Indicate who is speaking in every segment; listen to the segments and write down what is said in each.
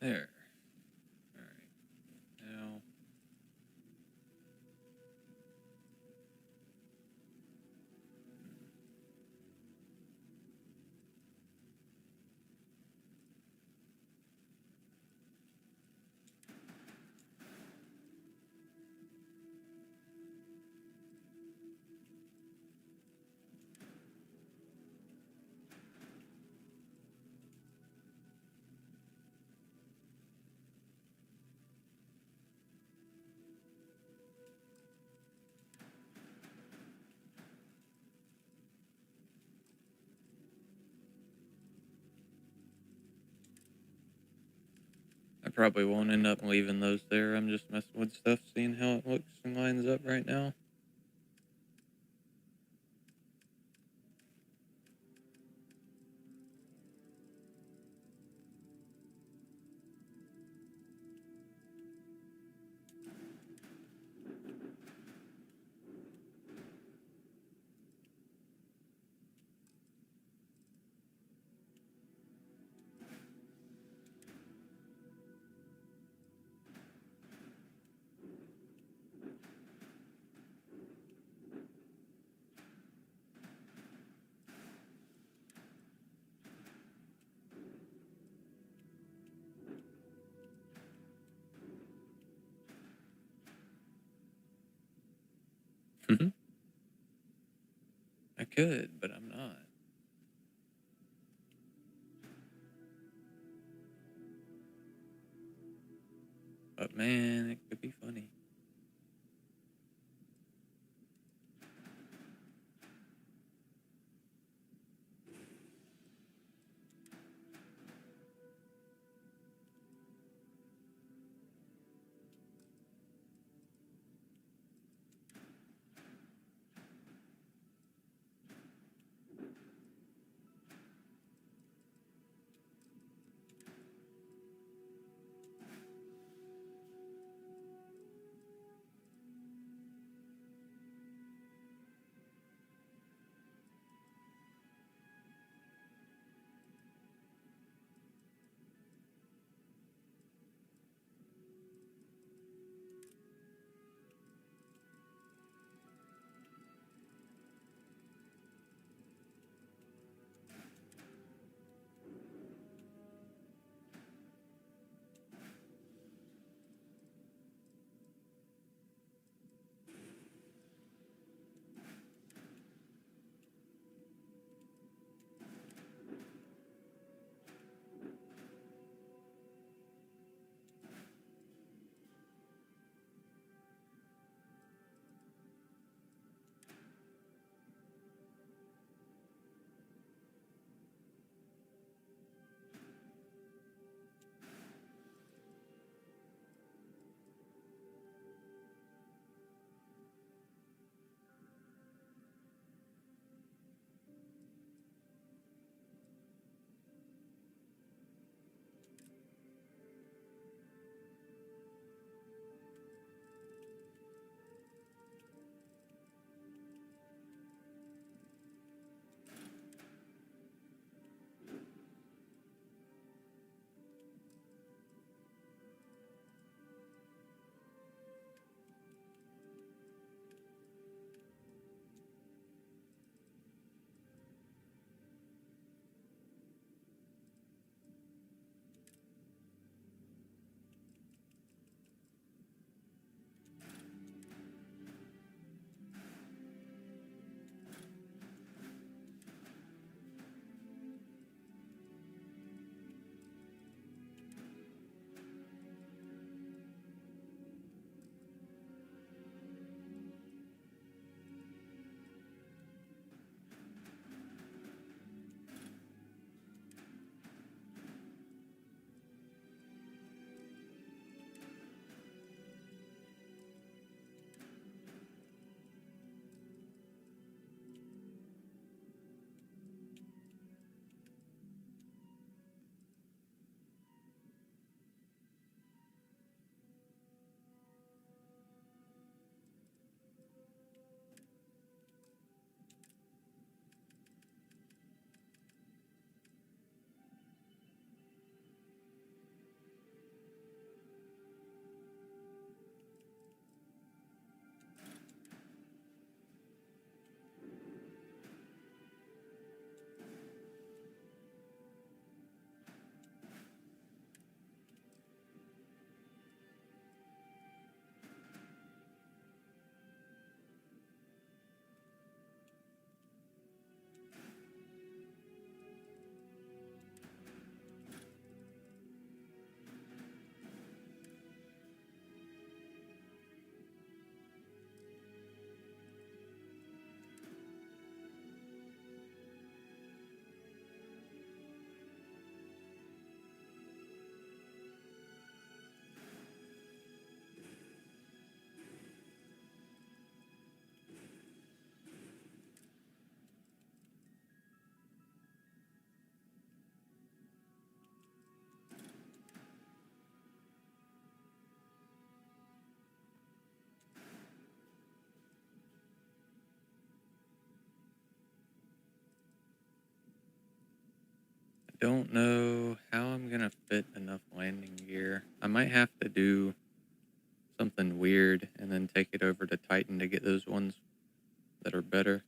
Speaker 1: There. Alright. Now. I probably won't end up leaving those there. I'm just messing with stuff, seeing how it looks and lines up right now. I could, but I'm not. But man, it could be funny. don't know how I'm gonna fit enough landing gear. I might have to do something weird and then take it over to Titan to get those ones that are better.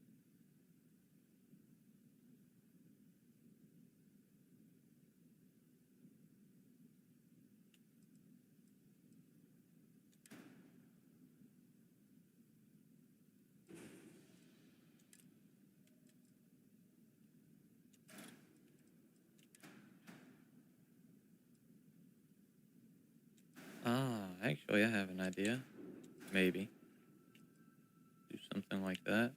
Speaker 1: Actually, I have an idea. Maybe do something like that.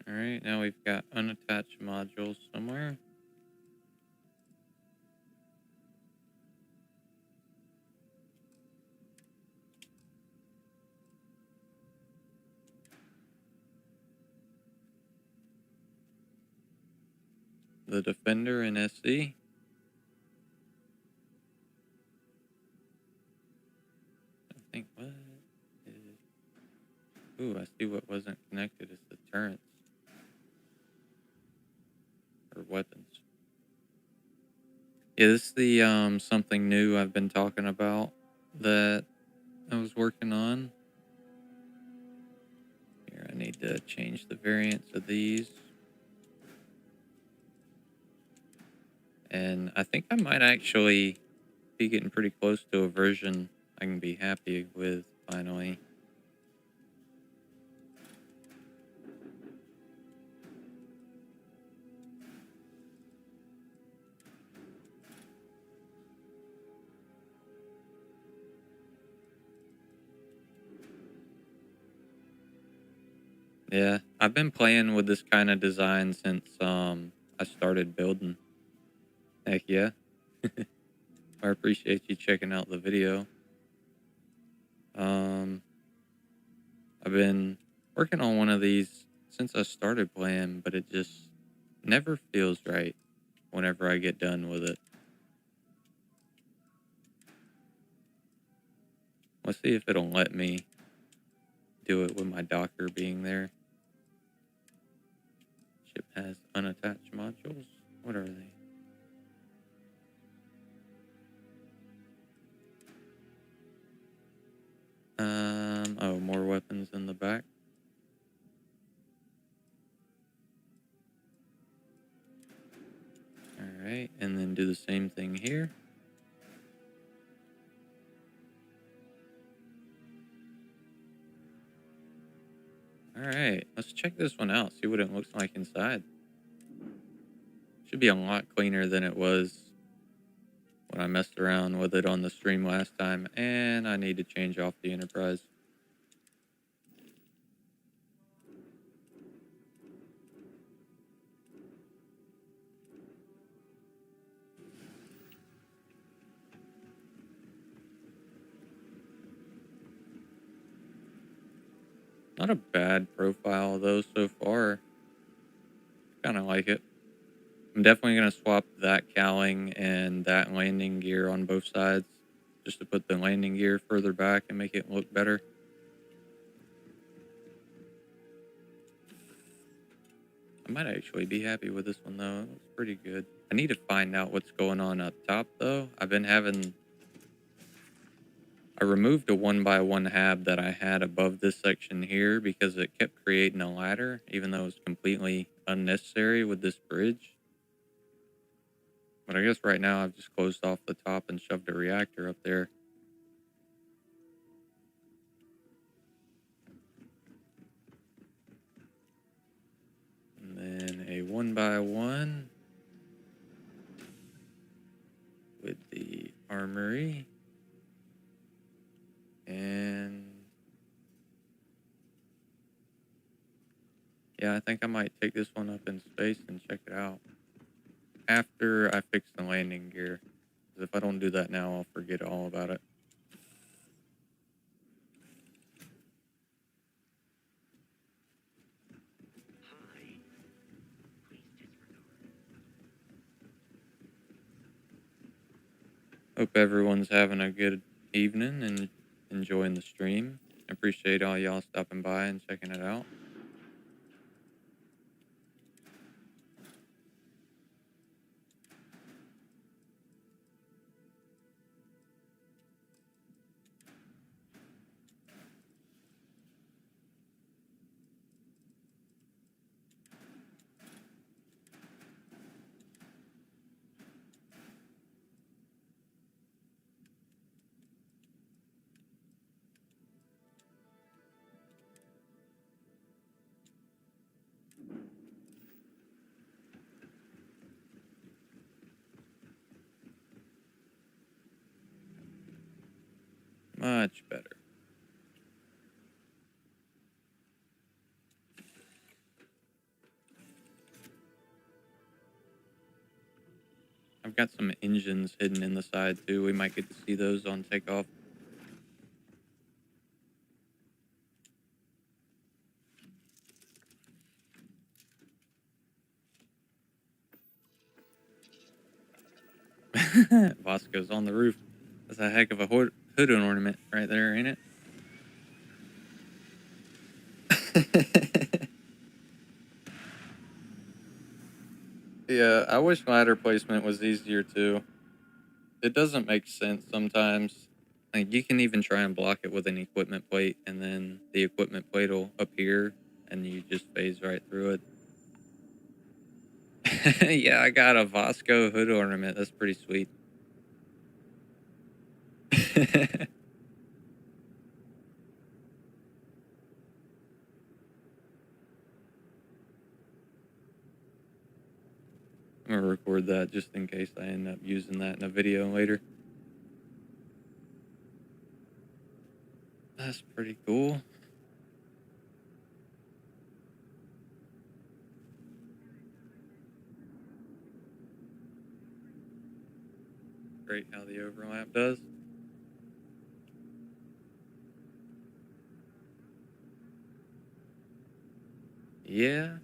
Speaker 1: All right, now we've got unattached modules somewhere. The Defender in SC. I think what is... Ooh, I see what wasn't connected is the turrets. Or weapons. Yeah, this is the something new I've been talking about that I was working on. Here, I need to change the variants of these. And I think I might actually be getting pretty close to a version I can be happy with finally. Yeah, I've been playing with this kind of design since I started building. Heck yeah. I appreciate you checking out the video. I've been working on one of these since I started playing, but it just never feels right whenever I get done with it. Let's see if it'll let me do it with my Docker being there. Ship has unattached modules. What are they? Oh, more weapons in the back. All right, and then do the same thing here. All right, let's check this one out, see what it looks like inside. Should be a lot cleaner than it was when I messed around with it on the stream last time, and I need to change off the Enterprise. Not a bad profile though so far. Kind of like it. I'm definitely going to swap that cowling and that landing gear on both sides just to put the landing gear further back and make it look better. I might actually be happy with this one though. It looks pretty good. I need to find out what's going on up top though. I removed a 1x1 hab that I had above this section here because it kept creating a ladder, even though it was completely unnecessary with this bridge. But I guess right now I've just closed off the top and shoved a reactor up there. And then a 1x1 with the armory. And yeah, I think I might take this one up in space and check it out after I fix the landing gear. Because if I don't do that now, I'll forget all about it. Hope everyone's having a good evening and enjoying the stream. I appreciate all y'all stopping by and checking it out. Much better. I've got some engines hidden in the side too. We might get to see those on takeoff. Vasco's on the roof. That's a heck of a hood ornament right there, ain't it? Yeah, I wish ladder placement was easier too. It doesn't make sense sometimes. Like you can even try and block it with an equipment plate, and then the equipment plate will appear, and you just phase right through it. Yeah, I got a Vasco hood ornament. That's pretty sweet. I'm gonna record that just in case I end up using that in a video later. That's pretty cool. Great how the overlap does. Yeah.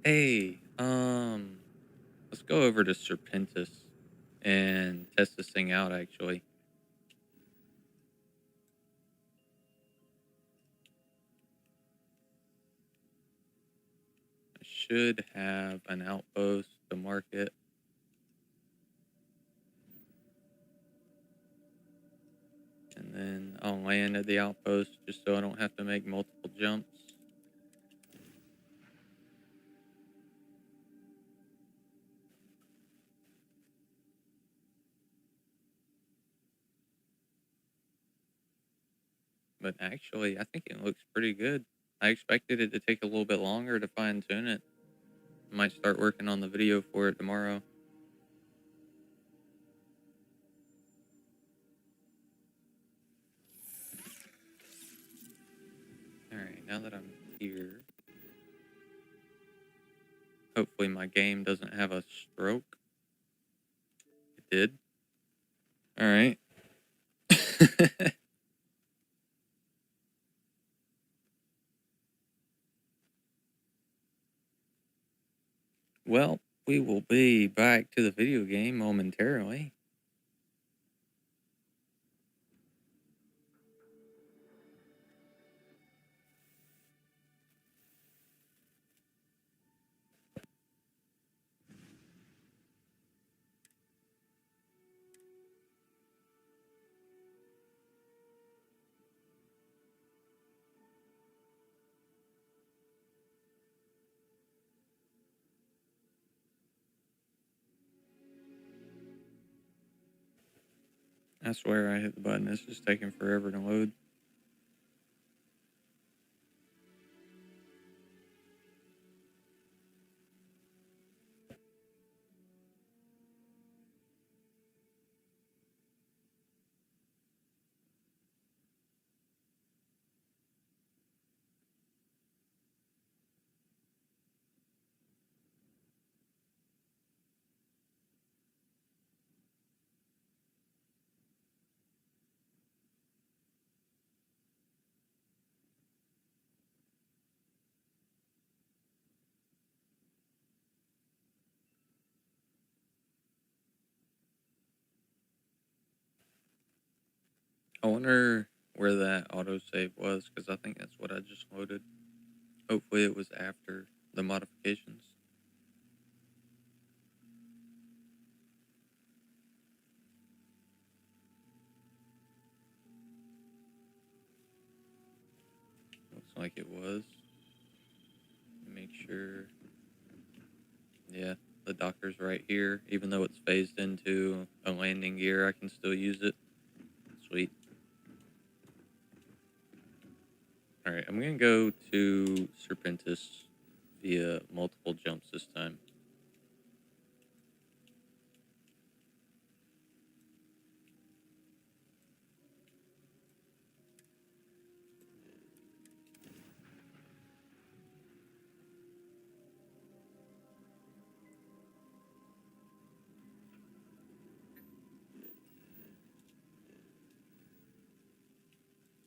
Speaker 1: Hey, let's go over to Serpentis and test this thing out actually. I should have an outpost to mark it. And then I'll land at the outpost just so I don't have to make multiple jumps. But actually, I think it looks pretty good. I expected it to take a little bit longer to fine tune it. I might start working on the video for it tomorrow. Alright, now that I'm here, hopefully my game doesn't have a stroke. It did. Alright. Well, we will be back to the video game momentarily. I swear I hit the button. It's just taking forever to load. I wonder where that autosave was, because I think that's what I just loaded. Hopefully it was after the modifications. Looks like it was. Make sure. Yeah, the docker's right here. Even though it's phased into a landing gear, I can still use it. Sweet. Alright, I'm gonna go to Serpentis via multiple jumps this time.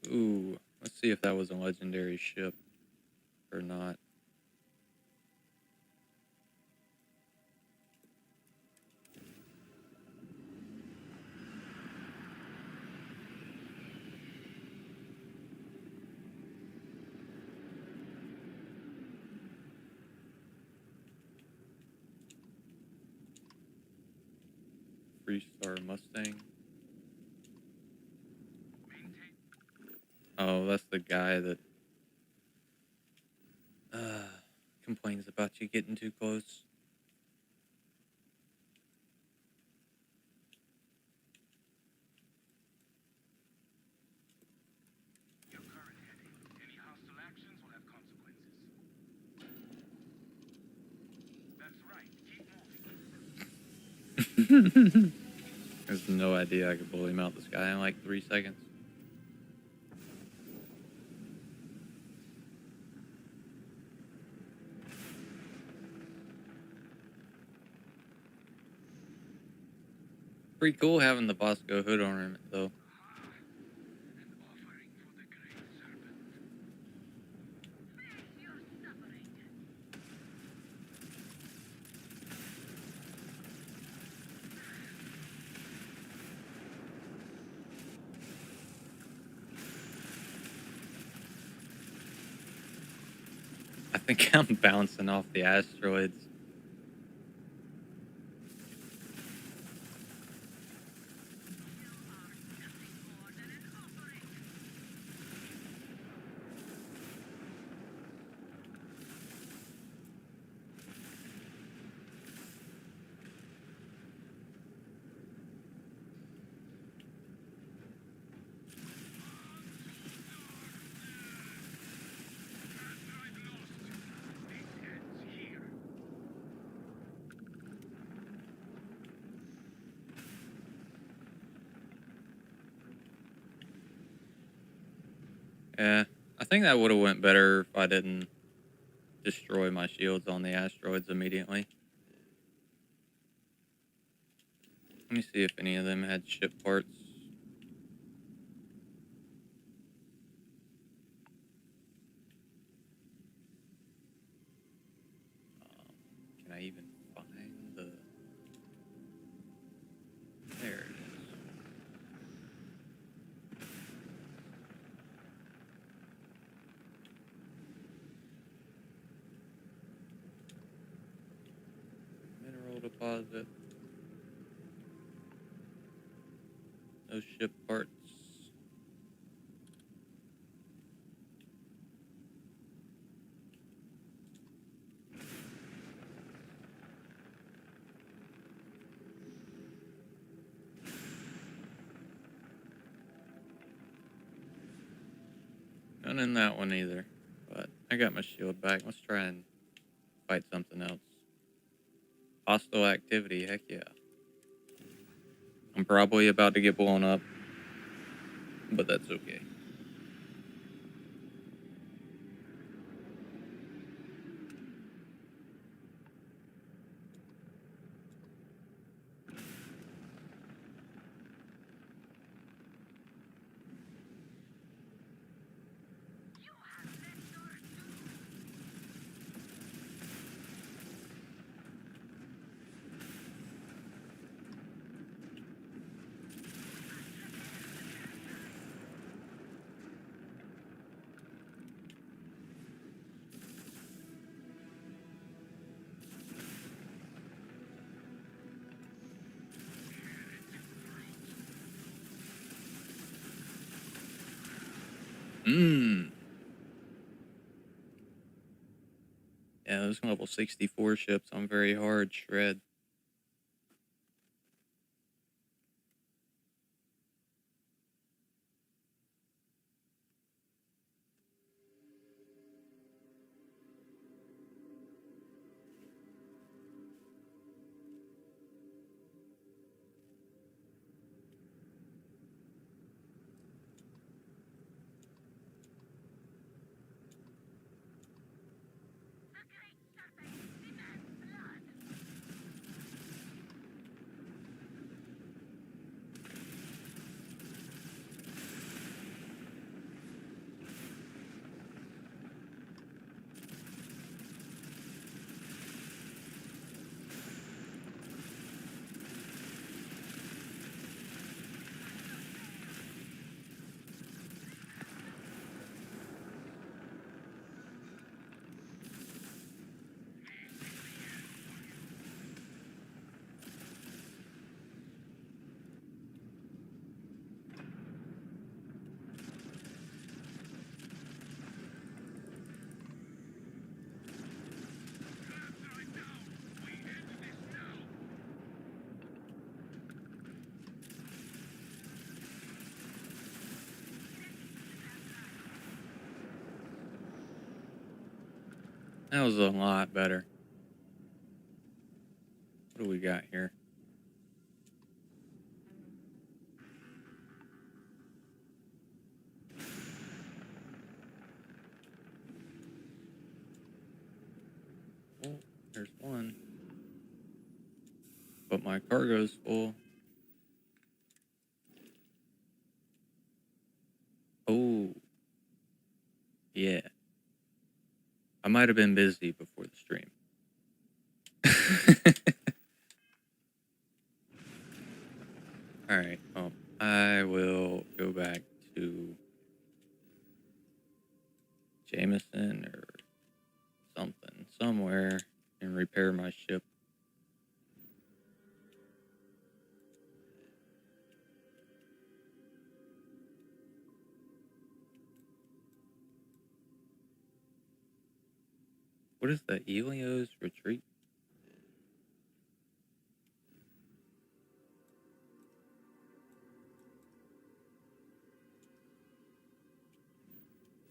Speaker 1: Ooh, let's see if that was a legendary ship or not. Three-star Mustang. Oh, that's the guy that complains about you getting too close.
Speaker 2: Your current heading. Any hostile actions will have consequences. That's right. Keep moving.
Speaker 1: There's no idea I could bully him out the sky in like 3 seconds. Pretty cool having the Bosco hood ornament, though. I think I'm bouncing off the asteroids. Yeah, I think that would have went better if I didn't destroy my shields on the asteroids immediately. Let me see if any of them had ship parts. Can I even find the... There it is. Mineral deposit. No ship parts. None in that one either. But I got my shield back. Let's try and fight something else. Hostile activity, heck yeah. I'm probably about to get blown up, but that's okay. Mmm. Yeah, those level 64 ships on very hard shred. That was a lot better. What do we got here? Oh, there's one. But my cargo's full. Oh, yeah. I might have been busy before the stream. All right. Well, I will go back to Jameson or something, somewhere, and repair my ship. What is the Elio's retreat?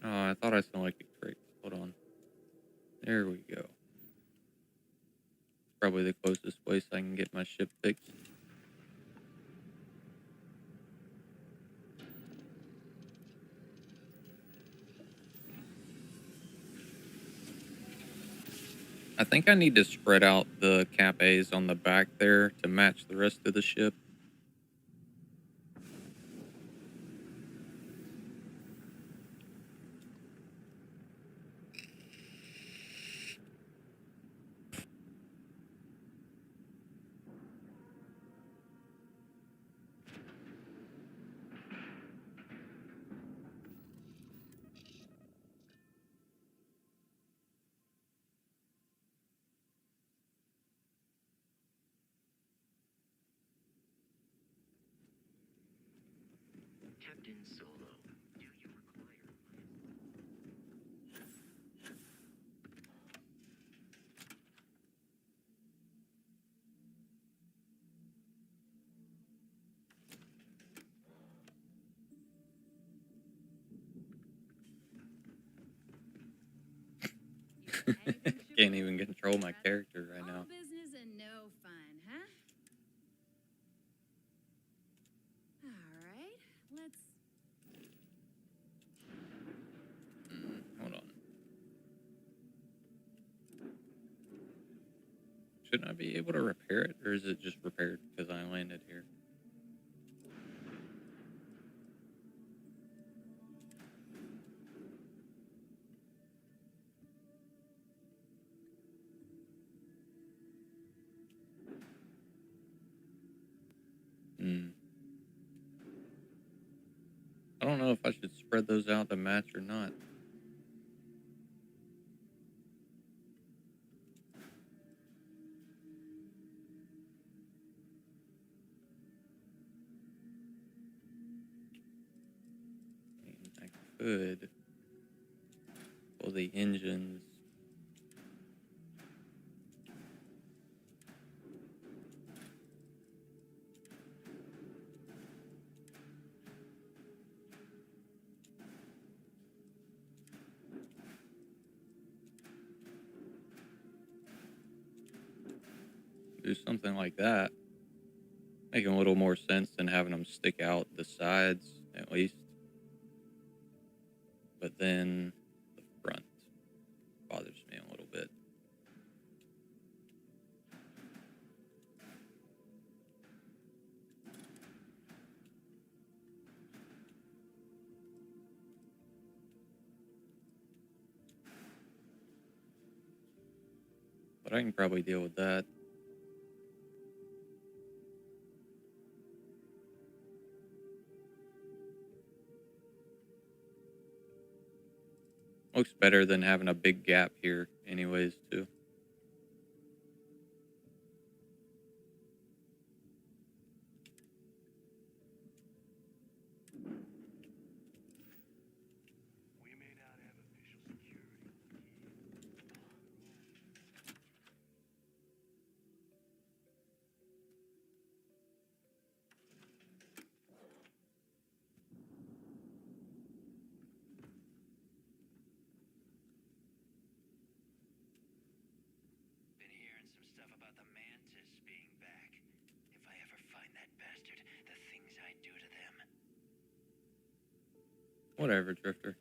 Speaker 1: Oh, I thought I selected crates. Hold on. There we go. Probably the closest place I can get my ship fixed. I think I need to spread out the capes on the back there to match the rest of the ship.
Speaker 3: Captain Solo, do you require...
Speaker 1: Can't even control my character right now.
Speaker 4: All business and no fun, huh? All right, let's...
Speaker 1: Hold on. Shouldn't I be able to repair it, or is it just repaired because I landed here? I don't know if I should spread those out to match or not. I could pull the engines. Do something like that. Making a little more sense than having them stick out the sides, at least. But then the front bothers me a little bit. But I can probably deal with that. Looks better than having a big gap here anyways, too.
Speaker 2: We may not have official security.
Speaker 3: Been hearing some stuff about the mantis being back. If I ever find that bastard, the things I do to them.
Speaker 1: Whatever, Drifter.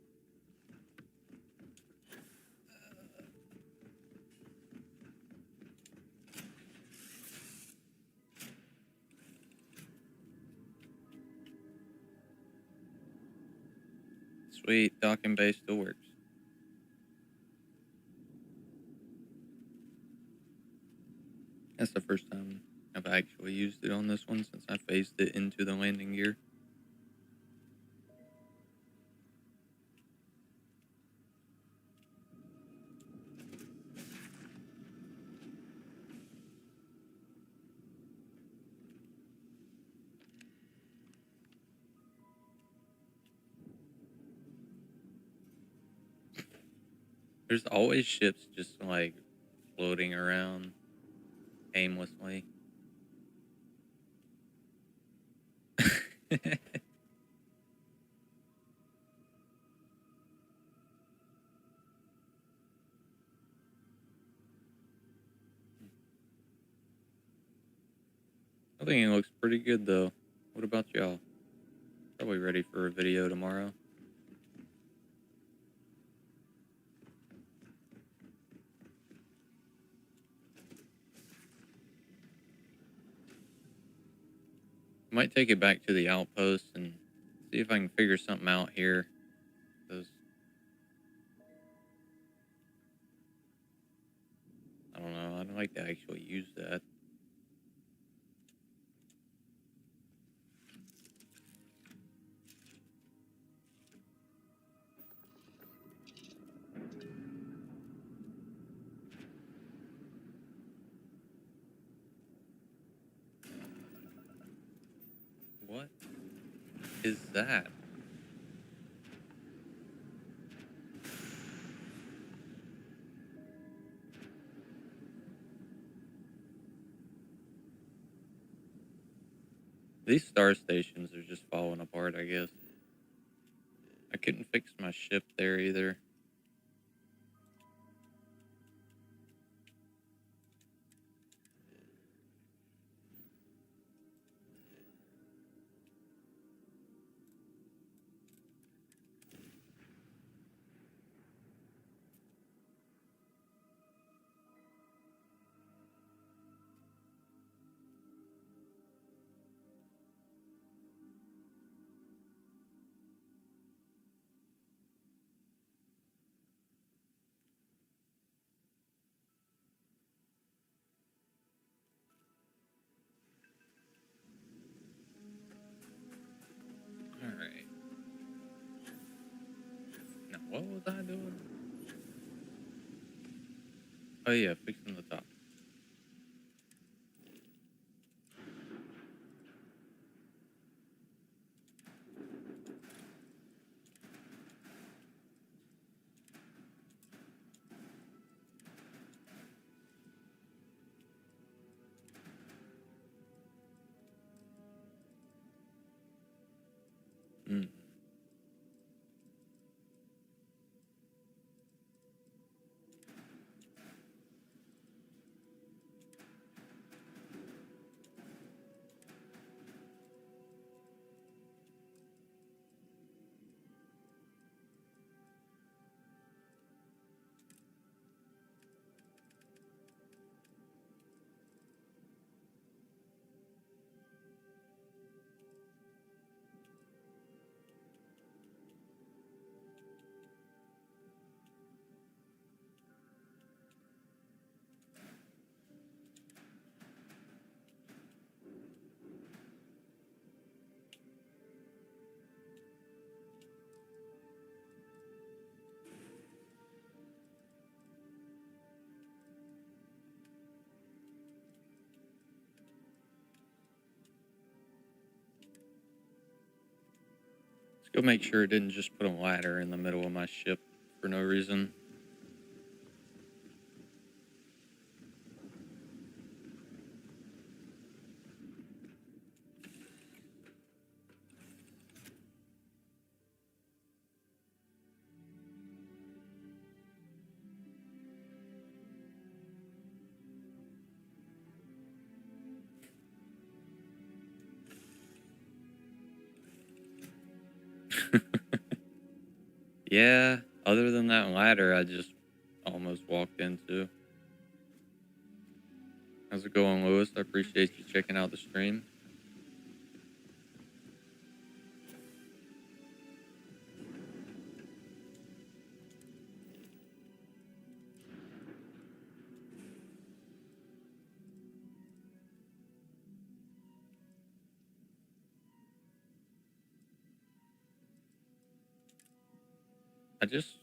Speaker 1: Sweet, docking bay still works. That's the first time I've actually used it on this one since I phased it into the landing gear. There's always ships just like floating around aimlessly. I think it looks pretty good though. What about y'all? Probably ready for a video tomorrow. Might take it back to the outpost and see if I can figure something out here. Because I don't know. I'd like to actually use that. What is that? These star stations are just falling apart, I guess. I couldn't fix my ship there either. Alright. Now, what was I doing? Oh, yeah, fixing the top. Mm. Let's go make sure it didn't just put a ladder in the middle of my ship for no reason. Yeah, other than that ladder I just almost walked into. How's it going, Lewis? I appreciate you checking out the stream. I just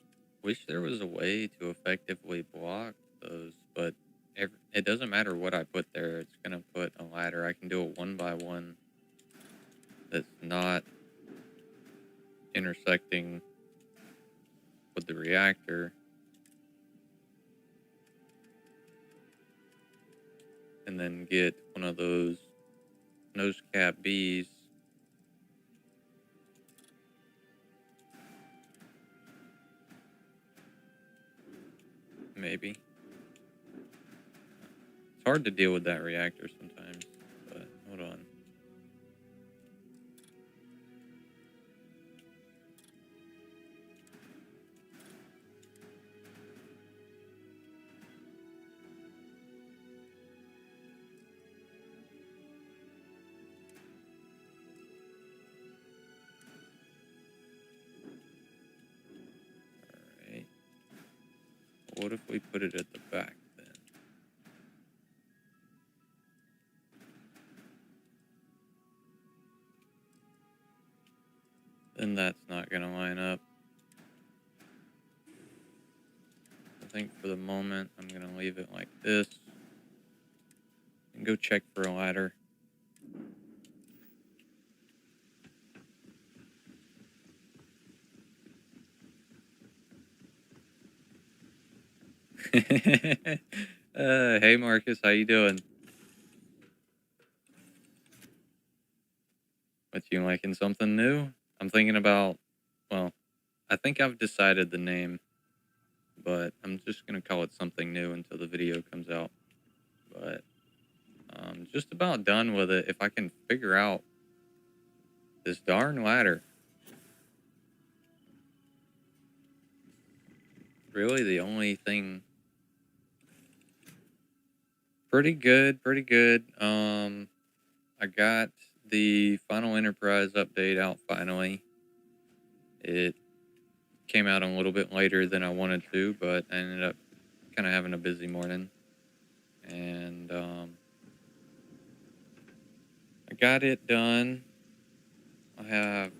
Speaker 1: wish there was a way to effectively block those, but it doesn't matter what I put there. It's going to put a ladder. I can do it one by one that's not intersecting with the reactor. And then get one of those nose cap Bs. Maybe. It's hard to deal with that reactor sometimes, but hold on. Alright. What if we put it at the back then? Then that's not going to line up. I think for the moment I'm going to leave it like this and go check for a ladder. Hey Marcus, how you doing? What, you liking something new? I'm thinking about, well, I think I've decided the name, but I'm just gonna call it something new until the video comes out. But I'm just about done with it. If I can figure out this darn ladder. Really the only thing. Pretty good, pretty good. I got the Final Enterprise update out finally. It came out a little bit later than I wanted to, but I ended up kind of having a busy morning. And I got it done. I have,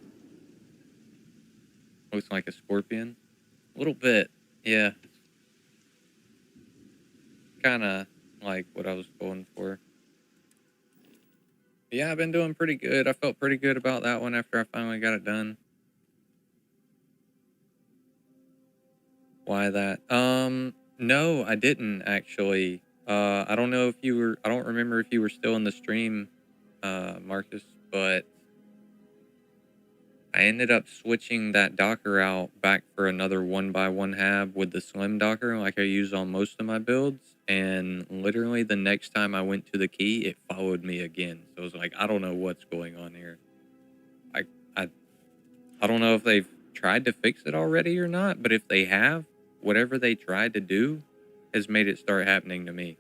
Speaker 1: looks like a scorpion. A little bit, yeah. Kind of like what I was going for. Yeah, I've been doing pretty good. I felt pretty good about that one after I finally got it done. Why that? No, I didn't actually. I don't know if you were, I don't remember if you were still in the stream, Marcus, but I ended up switching that Docker out back for another 1x1 hab with the slim Docker like I use on most of my builds. And literally the next time I went to the key, it followed me again. So I was like, I don't know what's going on here. I I I don't know if they've tried to fix it already or not, but if they have, whatever they tried to do has made it start happening to me.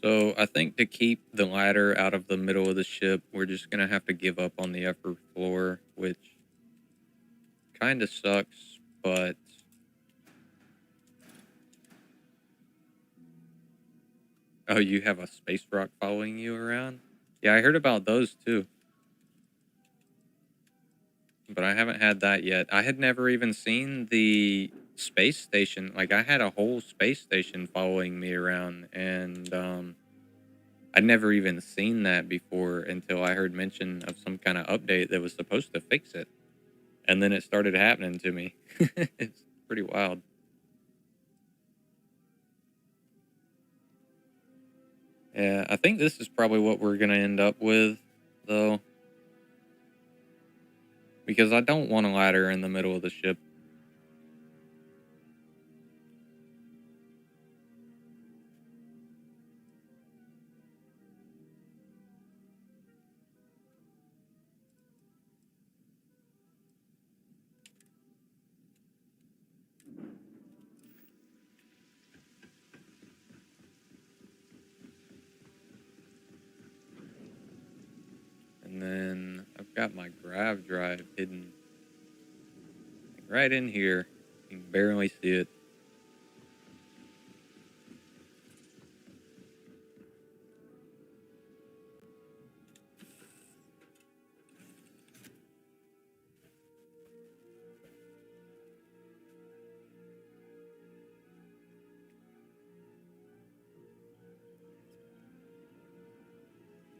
Speaker 1: So I think to keep the ladder out of the middle of the ship, we're just gonna have to give up on the upper floor, which kind of sucks, but oh, you have a space rock following you around? Yeah, I heard about those too, but I haven't had that yet. I had never even seen the space station. Like I had a whole space station following me around, and I'd never even seen that before until I heard mention of some kind of update that was supposed to fix it. And then it started happening to me. It's pretty wild. Yeah, I think this is probably what we're going to end up with, though, because I don't want a ladder in the middle of the ship. And then I've got my grav drive hidden right in here. You can barely see it.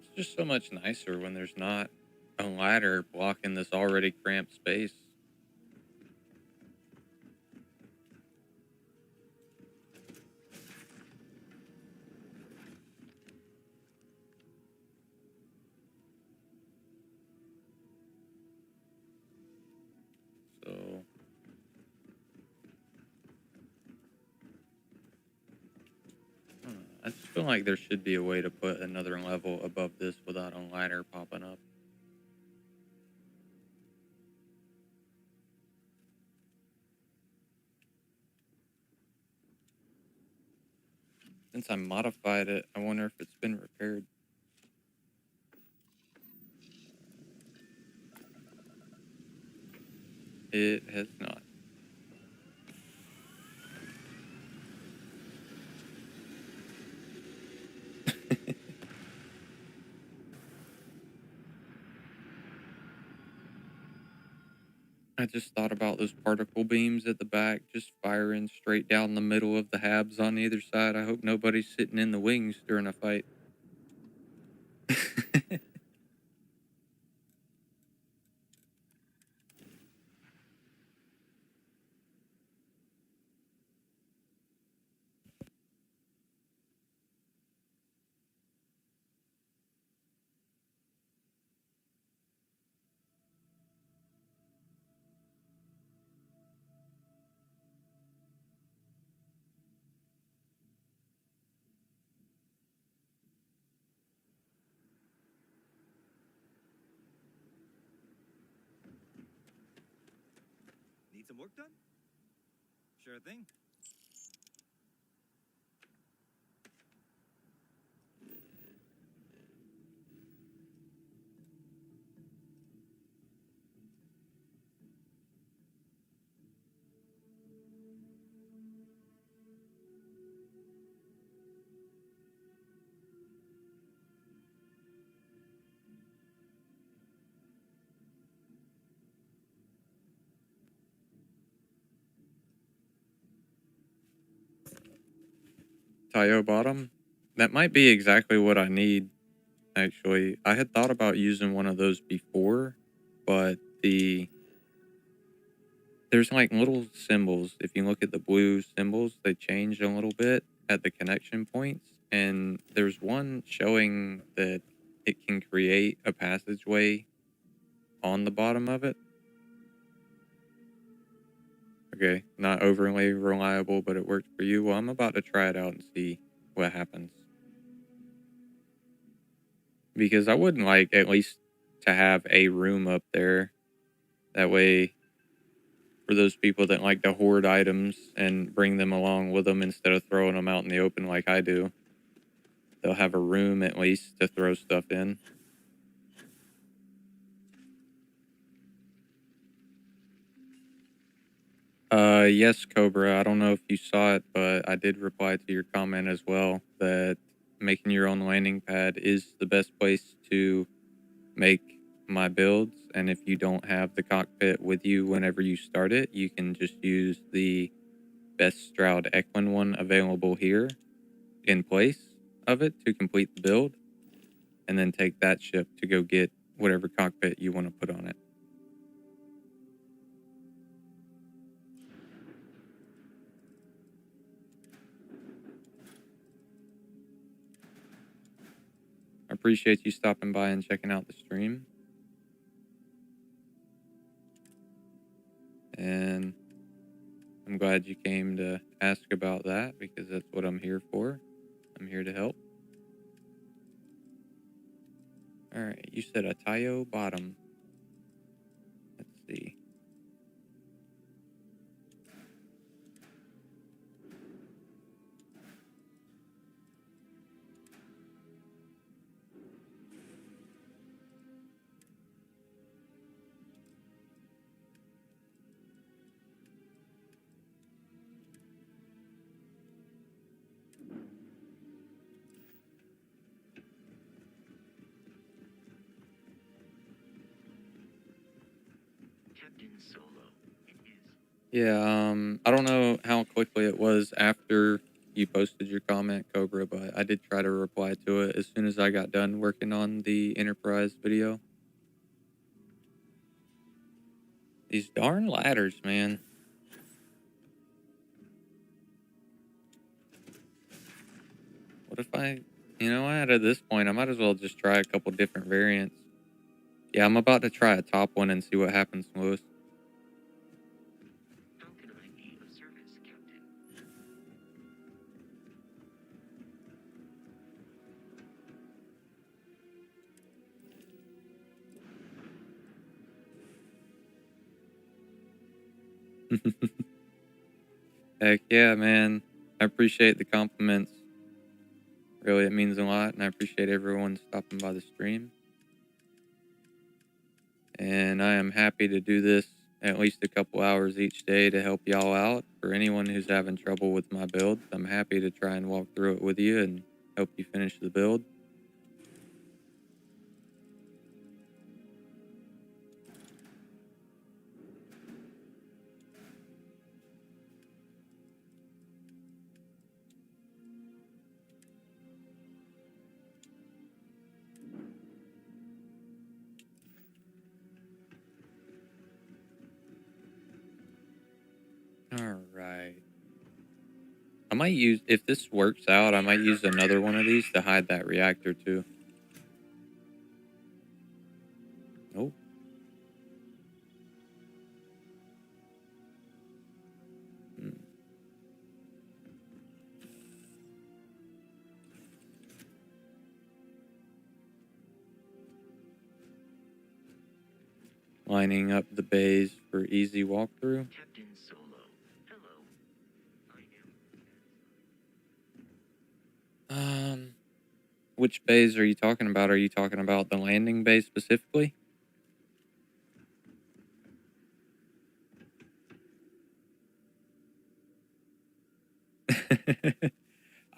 Speaker 1: It's just so much nicer when there's not a ladder blocking this already cramped space. So I just feel like there should be a way to put another level above this without a ladder popping up. Since I modified it, I wonder if it's been repaired. It has not. I just thought about those particle beams at the back just firing straight down the middle of the habs on either side. I hope nobody's sitting in the wings during a fight.
Speaker 5: Need some work done? Sure thing.
Speaker 1: Tayo bottom? That might be exactly what I need, actually. I had thought about using one of those before, but there's like little symbols. If you look at the blue symbols, they change a little bit. at the connection points, and there's one showing that it can create a passageway on the bottom of it. Okay, not overly reliable, but it worked for you. Well, I'm about to try it out and see what happens. Because I wouldn't like at least to have a room up there. That way, for those people that like to hoard items and bring them along with them instead of throwing them out in the open like I do, they'll have a room at least to throw stuff in. Yes, Cobra. I don't know if you saw it, but I did reply to your comment as well that making your own landing pad is the best place to make my builds. And if you don't have the cockpit with you whenever you start it, you can just use the best Stroud Eklund one available here in place of it to complete the build, and then take that ship to go get whatever cockpit you want to put on it. I appreciate you stopping by and checking out the stream. And I'm glad you came to ask about that because that's what I'm here for. I'm here to help. All right, you said a Tayo bottom. Let's see.
Speaker 3: Captain Solo, it is.
Speaker 1: Yeah, I don't know how quickly it was after you posted your comment, Cobra, but I did try to reply to it as soon as I got done working on the Enterprise video. These darn ladders, man. What if at this point, I might as well just try a couple different variants. Yeah, I'm about to try a top one and see what happens, Lewis.
Speaker 3: How can I be of service, Captain?
Speaker 1: Heck yeah, man. I appreciate the compliments. Really, it means a lot, and I appreciate everyone stopping by the stream. And I am happy to do this at least a couple hours each day to help y'all out. For anyone who's having trouble with my build, I'm happy to try and walk through it with you and help you finish the build. All right. I might use, if this works out, I might use another one of these to hide that reactor too. Nope. Hmm. Lining up the bays for easy walkthrough.
Speaker 3: Captain Solo, hello. I am.
Speaker 1: Which bays are you talking about? Are you talking about the landing bay specifically?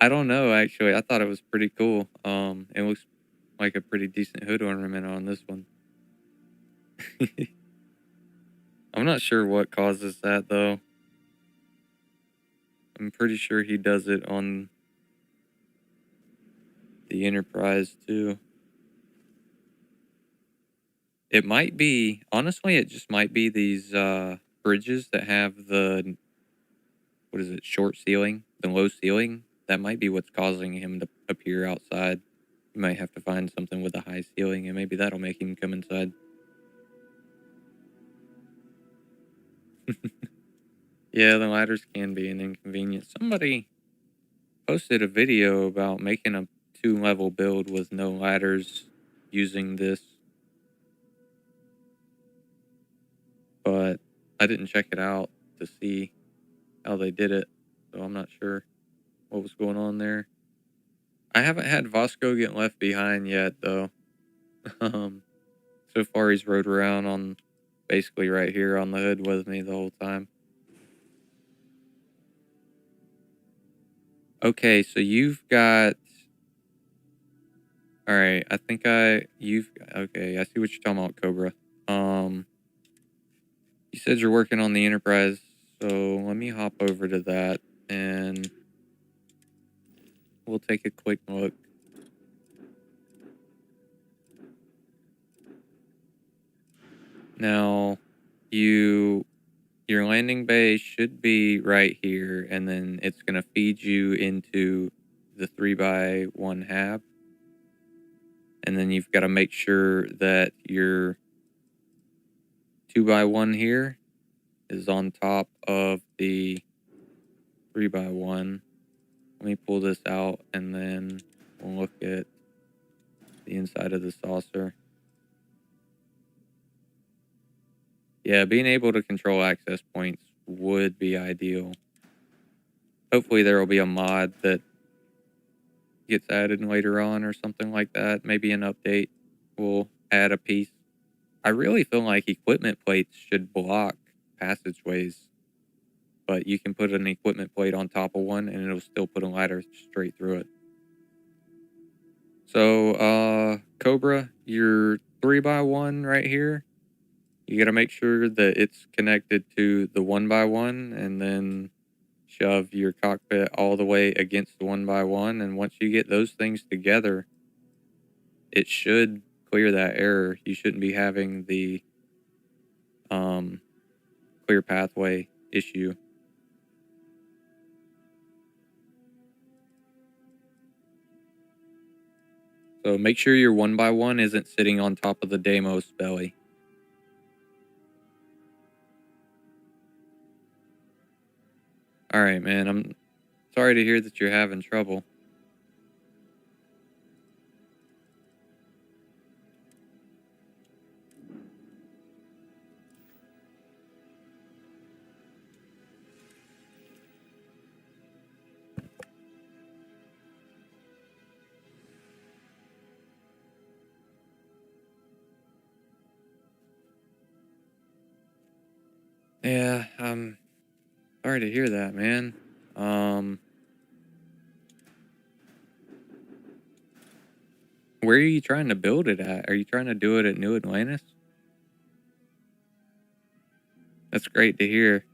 Speaker 1: I don't know, actually. I thought it was pretty cool. It looks like a pretty decent hood ornament on this one. I'm not sure what causes that, though. I'm pretty sure he does it on the Enterprise, too. It might be, honestly, it just might be these bridges that have the, what is it, short ceiling, the low ceiling That might be what's causing him to appear outside. You might have to find something with a high ceiling, and maybe that'll make him come inside. Yeah, the ladders can be an inconvenience. Somebody posted a video about making a 2-level build with no ladders using this, but I didn't check it out to see how they did it, so I'm not sure what was going on there. I haven't had Vasco get left behind yet, though. So far he's rode around on basically right here on the hood with me the whole time. Okay, so you've got... Alright, I think okay, I see what you're talking about, Cobra. You said you're working on the Enterprise, so let me hop over to that, and we'll take a quick look. Now, your landing bay should be right here, and then it's going to feed you into the 3x1 hab. And then you've got to make sure that your 2x1 here is on top of the 3x1. Let me pull this out, and then we'll look at the inside of the saucer. Yeah, being able to control access points would be ideal. Hopefully there will be a mod that gets added later on or something like that. Maybe an update will add a piece. I really feel like equipment plates should block passageways, but you can put an equipment plate on top of one and it'll still put a ladder straight through it. So, Cobra, your 3x1 right here, you got to make sure that it's connected to the 1x1, and then shove your cockpit all the way against the 1x1. And once you get those things together, it should clear that error. You shouldn't be having the clear pathway issue. So make sure your 1x1 isn't sitting on top of the Deimos belly. All right, man. I'm sorry to hear that you're having trouble. Yeah, I'm sorry to hear that, man. Where are you trying to build it at? Are you trying to do it at New Atlantis? That's great to hear.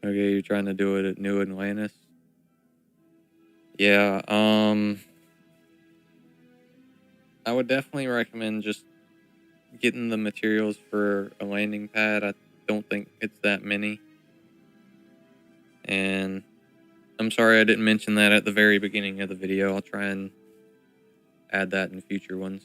Speaker 1: Okay, you're trying to do it at New Atlantis? Yeah, I would definitely recommend just getting the materials for a landing pad. I don't think it's that many. And I'm sorry I didn't mention that at the very beginning of the video. I'll try and add that in future ones.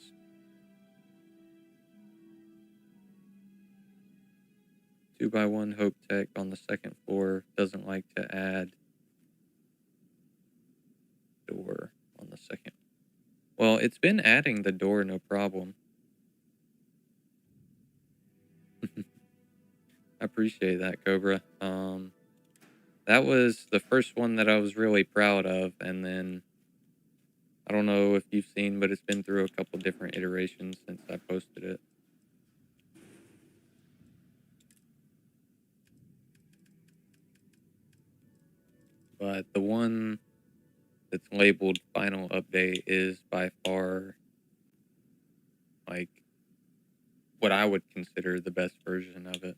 Speaker 1: Two by one Hope Tech on the second floor doesn't like to add door on the second. Well, it's been adding the door, no problem. I appreciate that, Cobra. That was the first one that I was really proud of, and then I don't know if you've seen, but it's been through a couple different iterations since I posted it. But the one that's labeled final update is by far like what I would consider the best version of it.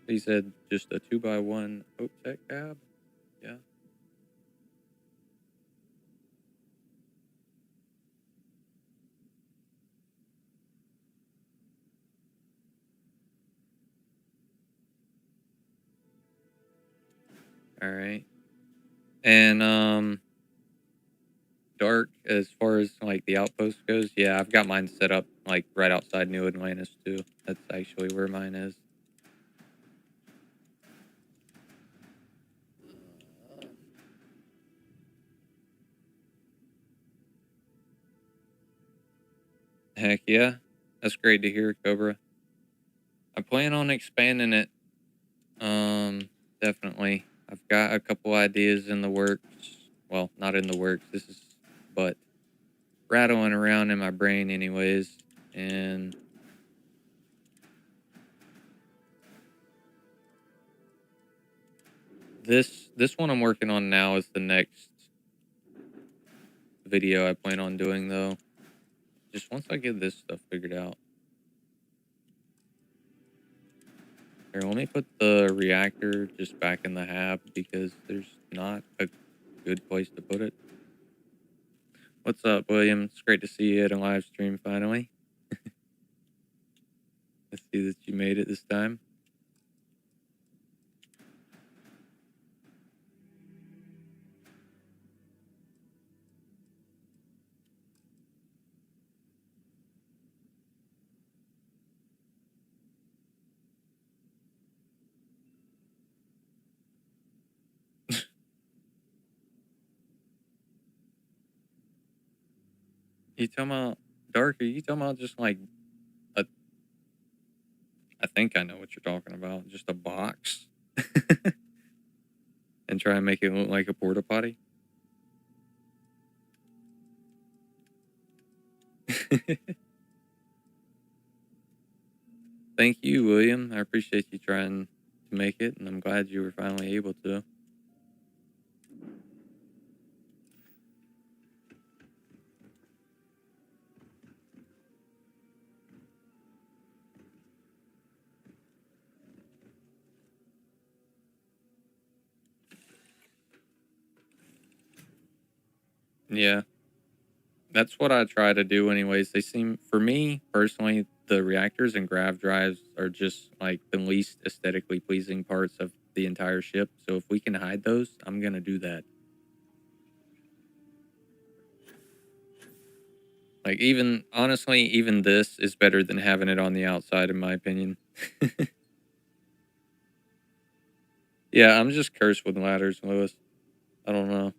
Speaker 1: He said just a 2x1 Hope Tech cab. Yeah. All right. And Dark, as far as like the outpost goes, yeah, I've got mine set up like right outside New Atlantis too. That's actually where mine is. Heck yeah. That's great to hear, Cobra. I plan on expanding it. Definitely. I've got a couple ideas in the works. Well, not in the works. But rattling around in my brain, anyways. And this one I'm working on now is the next video I plan on doing, though. Just once I get this stuff figured out. Here, let me put the reactor just back in the hab because there's not a good place to put it. What's up, William? It's great to see you at a live stream finally. I see that you made it this time. You talking about Dark? Are you talking about just like a? I think I know what you're talking about. Just a box, and try and make it look like a porta potty. Thank you, William. I appreciate you trying to make it, and I'm glad you were finally able to. Yeah, that's what I try to do, anyways. They seem, for me personally, the reactors and grav drives are just like the least aesthetically pleasing parts of the entire ship. So if we can hide those, I'm gonna do that. Like, even honestly, even this is better than having it on the outside, in my opinion. Yeah, I'm just cursed with ladders, Lewis. I don't know.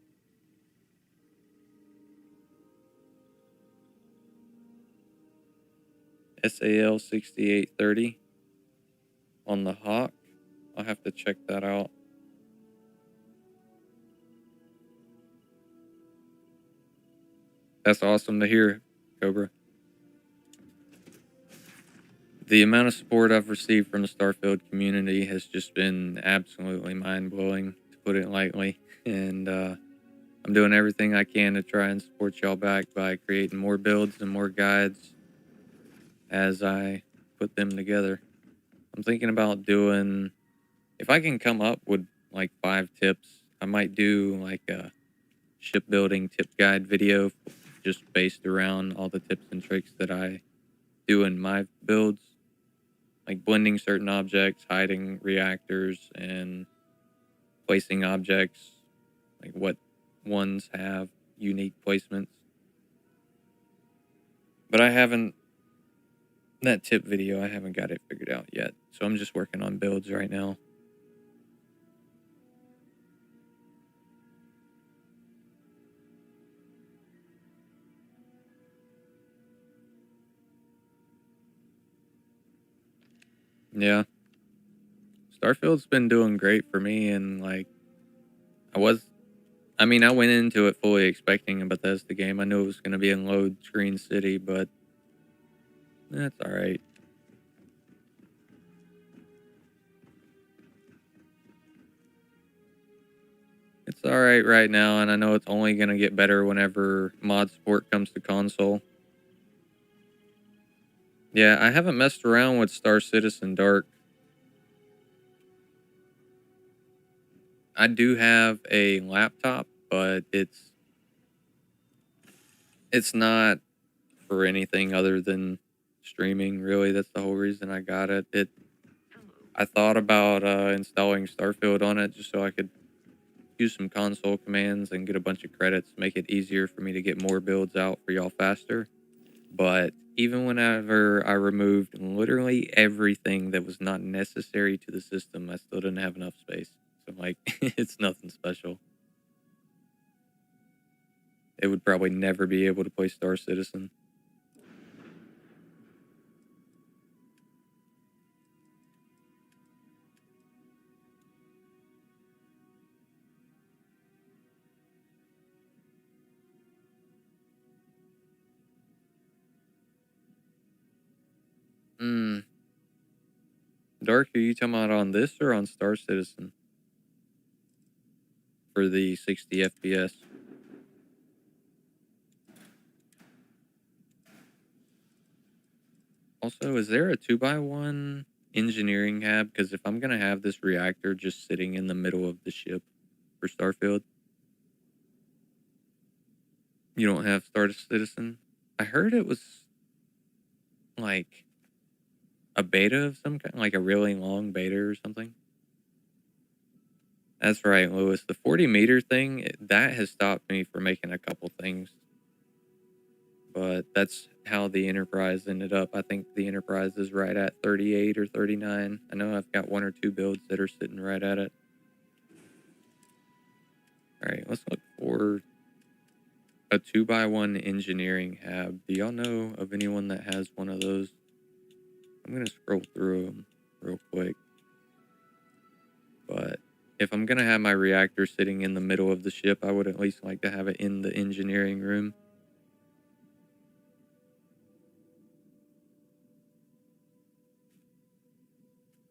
Speaker 1: SAL 6830 on the Hawk. I'll have to check that out. That's awesome to hear, Cobra. The amount of support I've received from the Starfield community has just been absolutely mind-blowing, to put it lightly. And I'm doing everything I can to try and support y'all back by creating more builds and more guides as I put them together. I'm thinking about doing, if I can come up with like 5 tips, I might do like a shipbuilding tip guide video just based around all the tips and tricks that I do in my builds, like blending certain objects, hiding reactors, and placing objects, like what ones have unique placements. But I haven't, that tip video, I haven't got it figured out yet. So I'm just working on builds right now. Yeah. Starfield's been doing great for me, and like, I mean, I went into it fully expecting a Bethesda game. I knew it was going to be in load screen city, but that's all right. It's all right now, and I know it's only going to get better whenever mod support comes to console. Yeah, I haven't messed around with Star Citizen Dark. I do have a laptop, but it's not for anything other than streaming, really. That's the whole reason I got it. I thought about installing Starfield on it just so I could use some console commands and get a bunch of credits, make it easier for me to get more builds out for y'all faster. But even whenever I removed literally everything that was not necessary to the system, I still didn't have enough space. So, like, it's nothing special. It would probably never be able to play Star Citizen. Hmm. Dark, are you talking about on this or on Star Citizen? For the 60 FPS. Also, is there a 2x1 engineering hab? Because if I'm going to have this reactor just sitting in the middle of the ship for Starfield, you don't have Star Citizen? I heard it was like a beta of some kind, like a really long beta or something. That's right, Lewis. The 40-meter thing, that has stopped me from making a couple things. But that's how the Enterprise ended up. I think the Enterprise is right at 38 or 39. I know I've got 1 or 2 builds that are sitting right at it. All right, let's look for a 2x1 engineering hab. Do y'all know of anyone that has one of those? I'm going to scroll through them real quick. But if I'm going to have my reactor sitting in the middle of the ship, I would at least like to have it in the engineering room.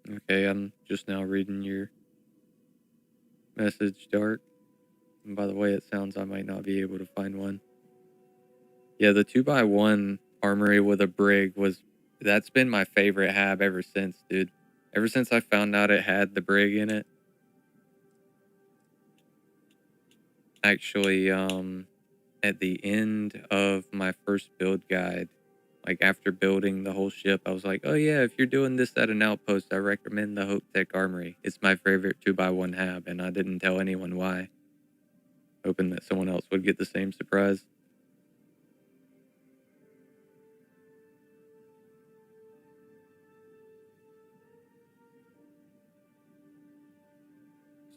Speaker 1: Okay, I'm just now reading your message, Dark. And by the way it sounds, I might not be able to find one. Yeah, the 2x1 armory with a brig that's been my favorite hab ever since, dude. Ever since I found out it had the brig in it. Actually, at the end of my first build guide, like after building the whole ship, I was like, oh yeah, if you're doing this at an outpost, I recommend the Hope Tech Armory. It's my favorite 2x1 hab, and I didn't tell anyone why. Hoping that someone else would get the same surprise.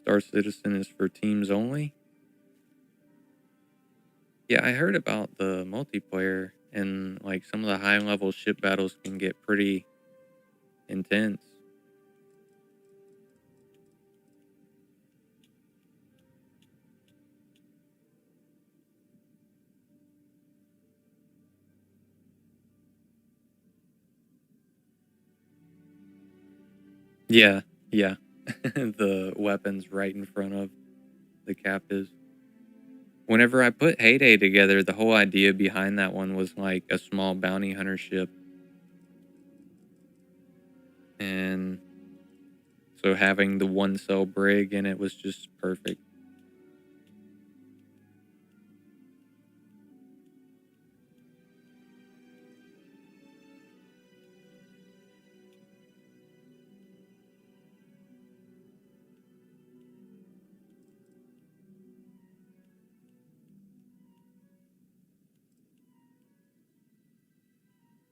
Speaker 1: Star Citizen is for teams only? Yeah, I heard about the multiplayer, and like some of the high level ship battles can get pretty intense. Yeah, yeah. The weapons right in front of the captives. Whenever I put Heyday together, the whole idea behind that one was like a small bounty hunter ship. And so having the one cell brig in it was just perfect.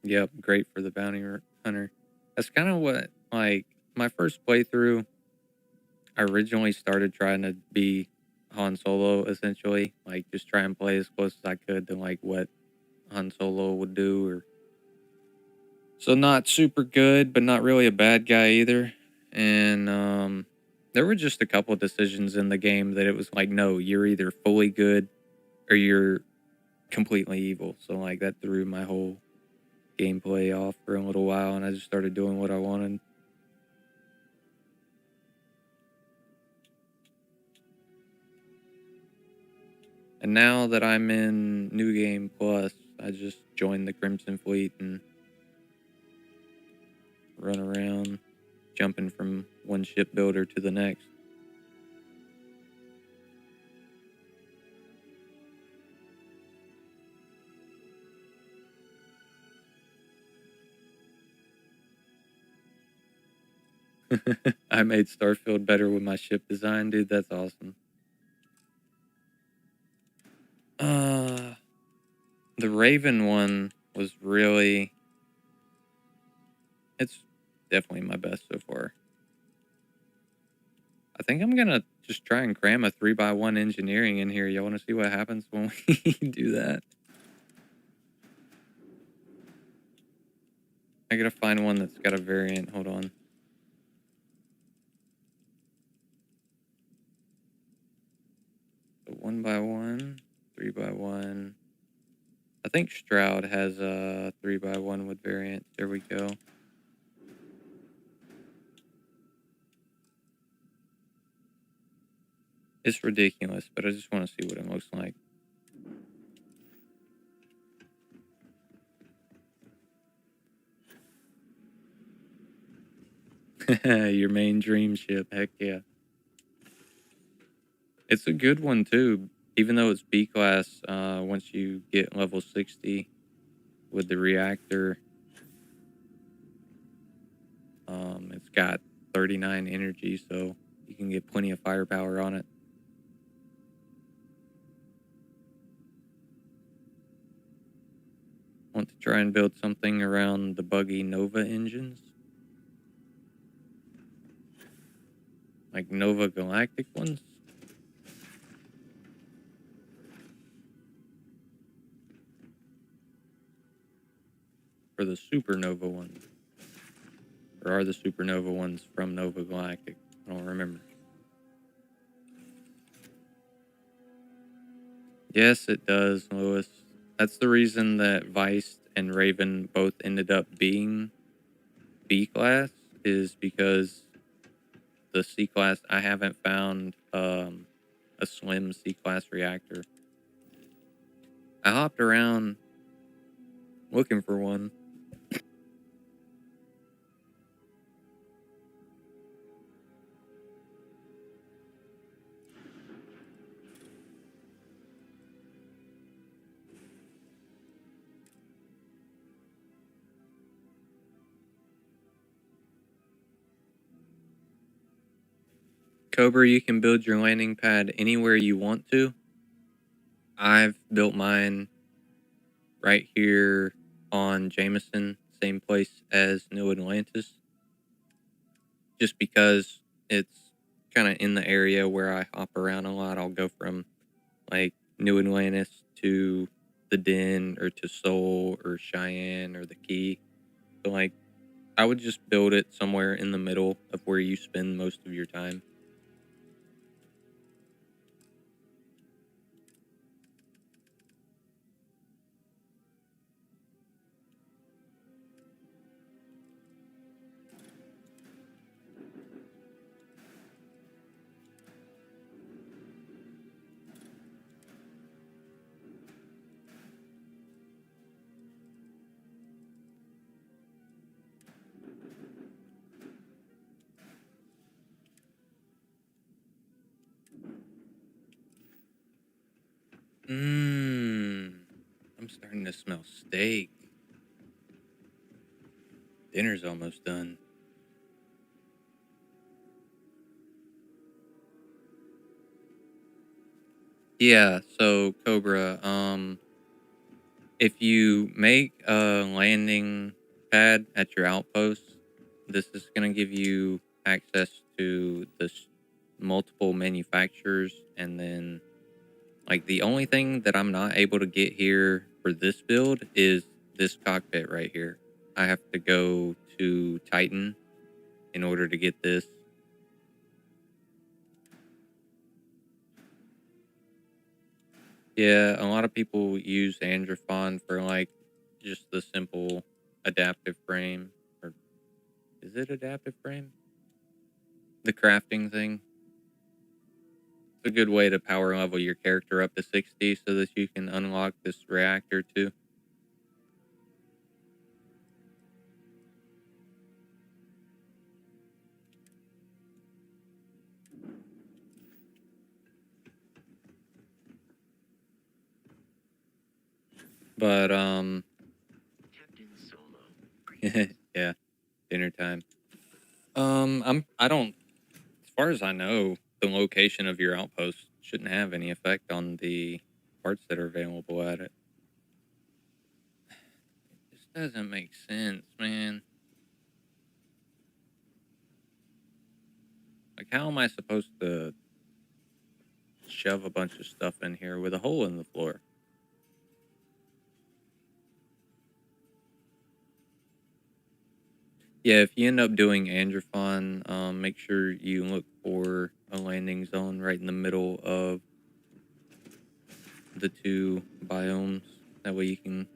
Speaker 1: Yep, great for the bounty hunter. That's kind of what, like, my first playthrough, I originally started trying to be Han Solo, essentially. Like, just try and play as close as I could to, like, what Han Solo would do. Or so not super good, but not really a bad guy either. And there were just a couple decisions in the game that it was like, no, you're either fully good or you're completely evil. So, like, that threw my whole gameplay off for a little while, and I just started doing what I wanted. And now that I'm in New Game Plus, I just joined the Crimson Fleet and run around, jumping from one shipbuilder to the next. I made Starfield better with my ship design, dude. That's awesome. The Raven one was really... It's definitely my best so far. I think I'm gonna just try and cram a 3x1 engineering in here. Y'all want to see what happens when we do that? I gotta find one that's got a variant. Hold on. So 1x1, 3x1. I think Stroud has a 3x1 with variant. There we go. It's ridiculous, but I just want to see what it looks like. Your main dream ship. Heck yeah. It's a good one too. Even though it's B class, once you get level 60 with the reactor, it's got 39 energy, so you can get plenty of firepower on it. Want to try and build something around the buggy Nova engines? Like Nova Galactic ones? Or the Supernova ones? Or are the Supernova ones from Nova Galactic? I don't remember. Yes, it does, Lewis. That's the reason that Vice and Raven both ended up being B class, is because the C class, I haven't found a slim C class reactor. I hopped around looking for one. Cobra, you can build your landing pad anywhere you want to. I've built mine right here on Jameson, same place as New Atlantis, just because it's kind of in the area where I hop around a lot. I'll go from like New Atlantis to the Den or to Seoul or Cheyenne or the Key. So like I would just build it somewhere in the middle of where you spend most of your time. I'm starting to smell steak. Dinner's almost done. Yeah, so Cobra, if you make a landing pad at your outpost, this is going to give you access to this multiple manufacturers, and then like the only thing that I'm not able to get here for this build is this cockpit right here. I have to go to Titan in order to get this. Yeah, a lot of people use Androphon for like just the simple adaptive frame. Or is it adaptive frame? The crafting thing. It's a good way to power level your character up to 60 so that you can unlock this reactor too. But yeah, dinner time. I don't, as far as I know, the location of your outpost shouldn't have any effect on the parts that are available at it. It just doesn't make sense, man. Like, how am I supposed to shove a bunch of stuff in here with a hole in the floor? Yeah, if you end up doing Androphon, make sure you look for a landing zone right in the middle of the two biomes. That way you can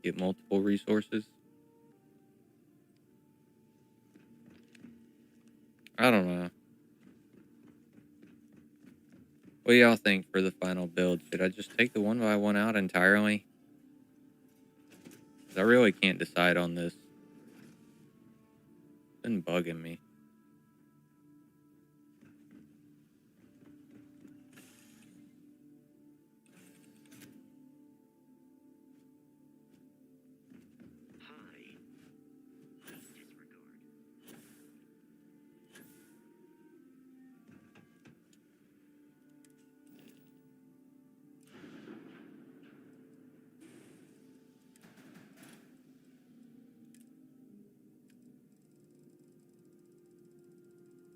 Speaker 1: get multiple resources. I don't know. What do y'all think for the final build? Should I just take the 1x1 out entirely? 'Cause I really can't decide on this. It's been bugging me.
Speaker 3: Hi. Disregard.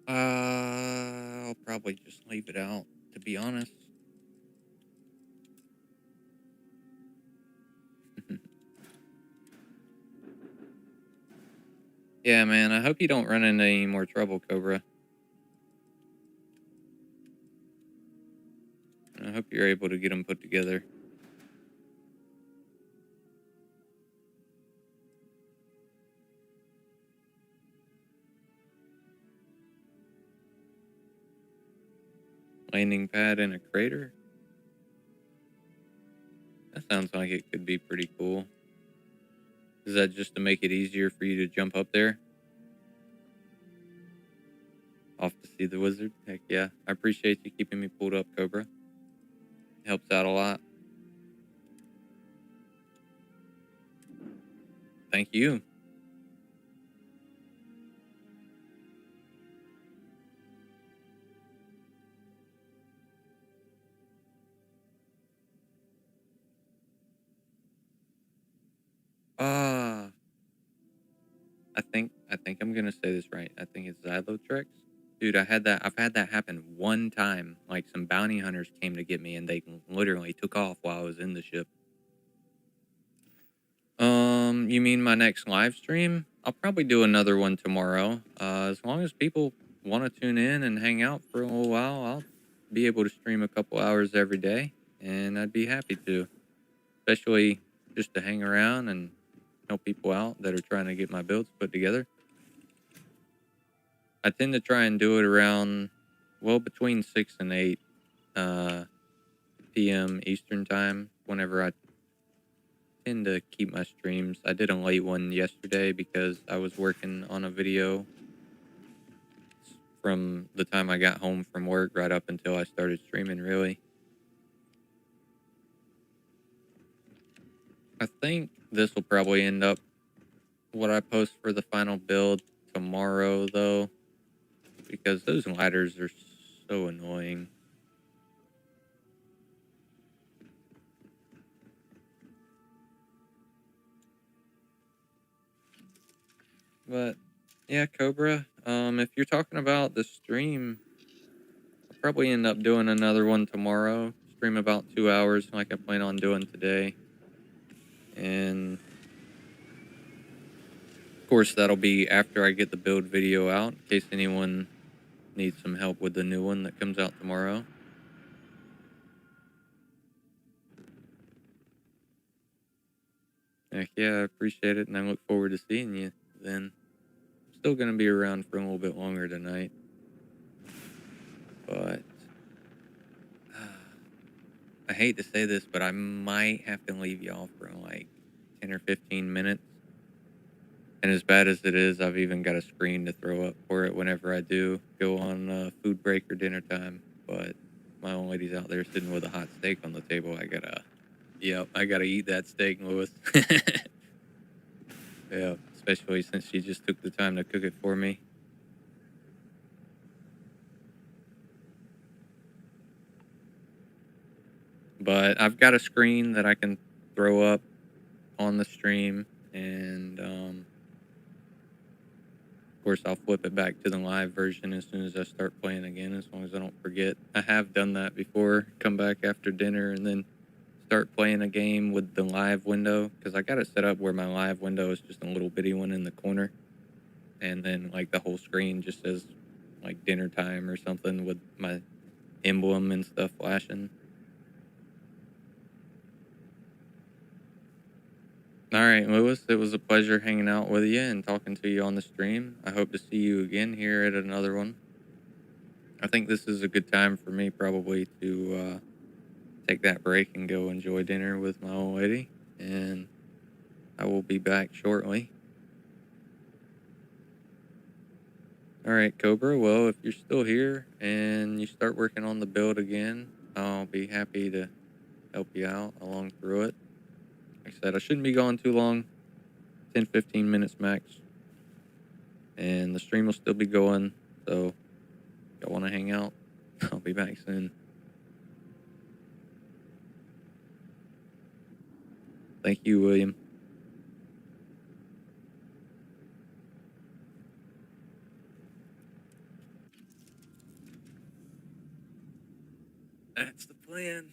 Speaker 1: I'll probably just leave it out, to be honest. Yeah, man, I hope you don't run into any more trouble, Cobra. I hope you're able to get them put together. Landing pad in a crater? That sounds like it could be pretty cool. Is that just to make it easier for you to jump up there? Off to see the wizard? Heck yeah. I appreciate you keeping me pulled up, Cobra. Helps out a lot. Thank you. Ah, I think I'm gonna say this right. I think it's Xylotrex. Dude, I've had that happen one time. Like, some bounty hunters came to get me and they literally took off while I was in the ship. You mean my next live stream? I'll probably do another one tomorrow. As long as people want to tune in and hang out for a little while, I'll be able to stream a couple hours every day, and I'd be happy to, especially just to hang around and help people out that are trying to get my builds put together. I tend to try and do it around, well, between 6 and 8 p.m. Eastern time, whenever I tend to keep my streams. I did a late one yesterday because I was working on a video from the time I got home from work right up until I started streaming, really. I think this will probably end up what I post for the final build tomorrow, though, because those ladders are so annoying. But yeah, Cobra, if you're talking about the stream, I'll probably end up doing another one tomorrow. Stream about 2 hours like I plan on doing today. And of course, that'll be after I get the build video out, in case anyone needs some help with the new one that comes out tomorrow. Heck yeah, I appreciate it, and I look forward to seeing you then. I'm still going to be around for a little bit longer tonight. But I hate to say this, but I might have to leave y'all for like 10 or 15 minutes. And as bad as it is, I've even got a screen to throw up for it whenever I do go on food break or dinner time. But my old lady's out there sitting with a hot steak on the table. I gotta eat that steak, Lewis. Yeah, especially since she just took the time to cook it for me. But I've got a screen that I can throw up on the stream, and of course I'll flip it back to the live version as soon as I start playing again, as long as I don't forget. I have done that before, come back after dinner and then start playing a game with the live window, because I got it set up where my live window is just a little bitty one in the corner, and then like the whole screen just says like dinner time or something with my emblem and stuff flashing. All right, Lewis, it was a pleasure hanging out with you and talking to you on the stream. I hope to see you again here at another one. I think this is a good time for me probably to take that break and go enjoy dinner with my old lady, and I will be back shortly. All right, Cobra. Well, if you're still here and you start working on the build again, I'll be happy to help you out along through it. Like I said, I shouldn't be going too long, 10, 15 minutes max. And the stream will still be going, so if y'all want to hang out, I'll be back soon. Thank you, William. That's the plan.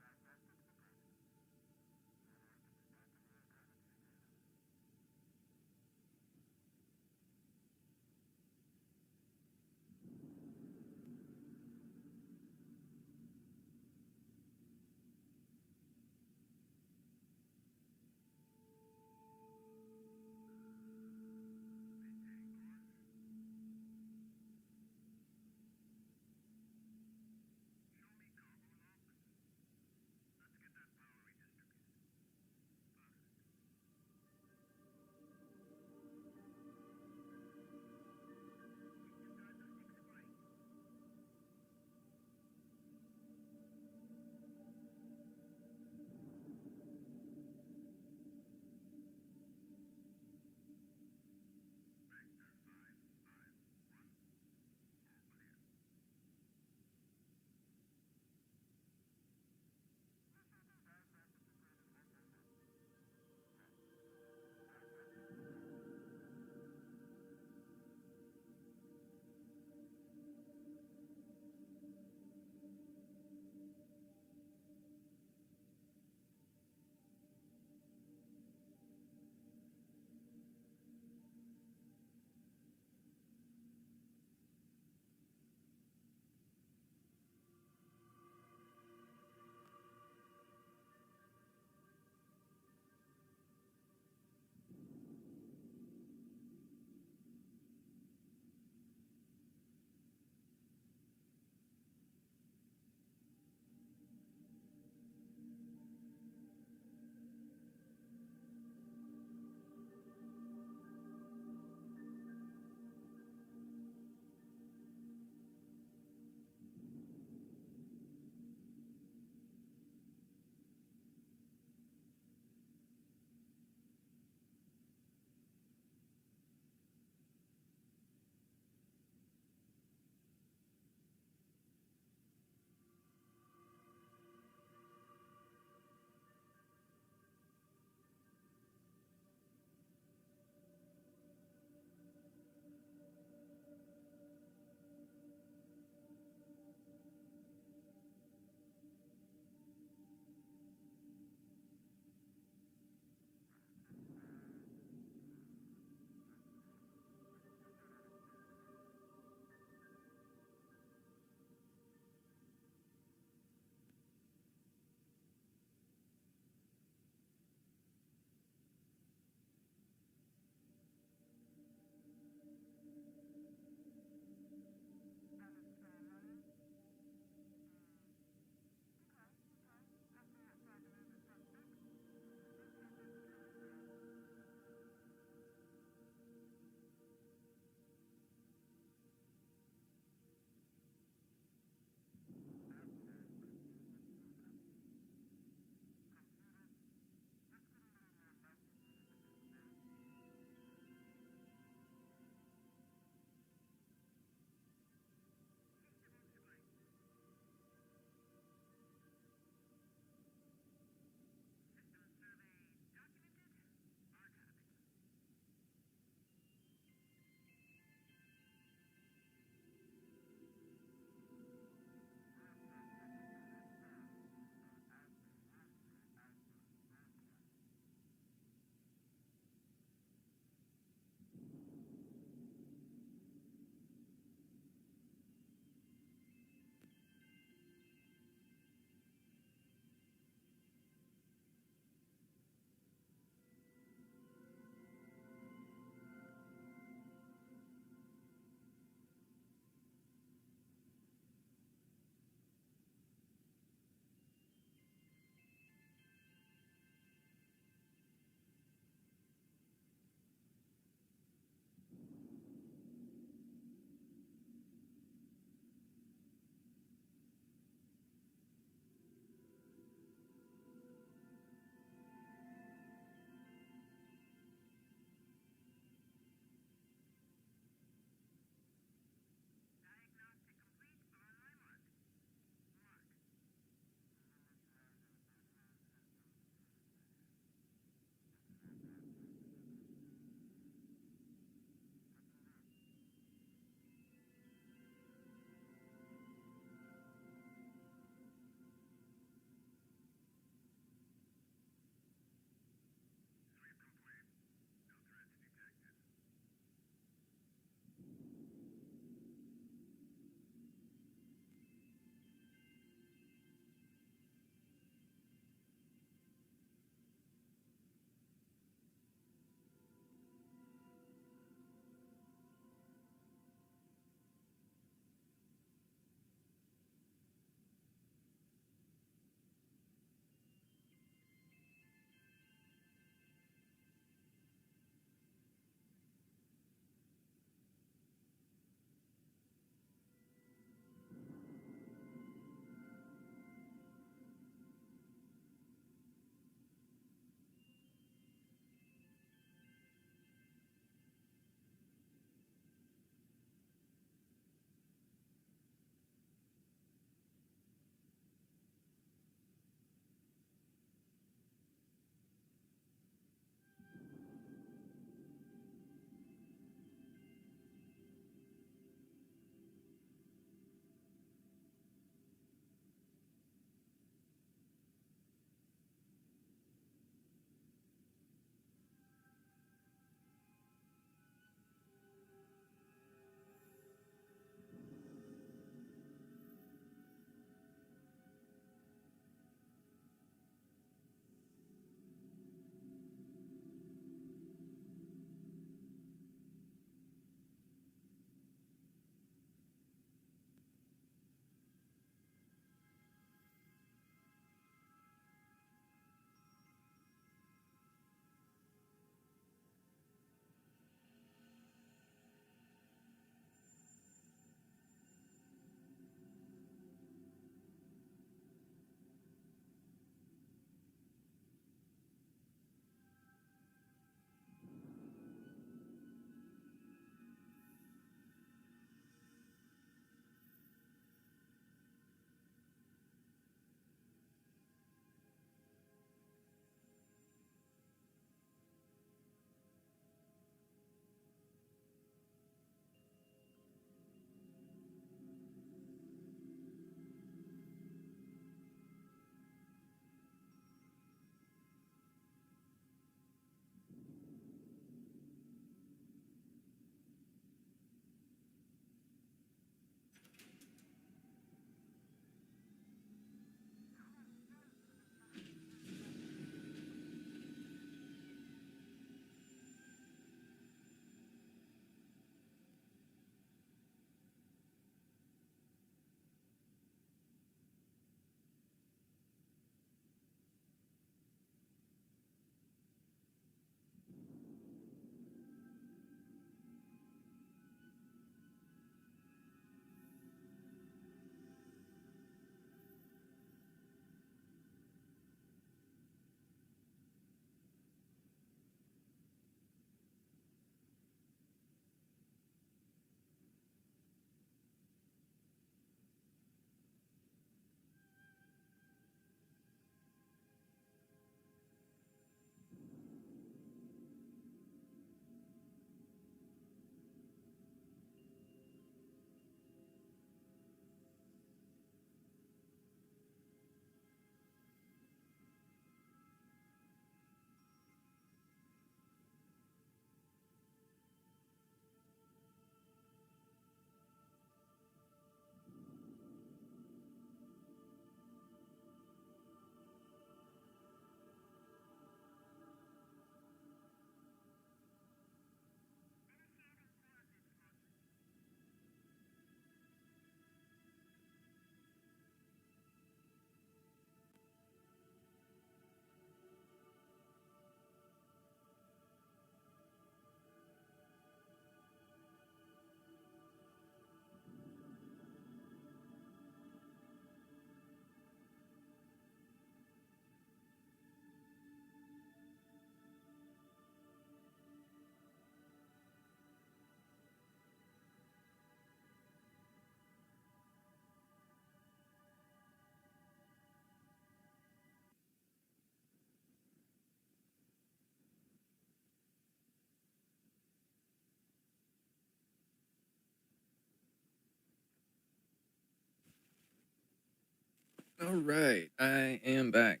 Speaker 1: All right, I am back.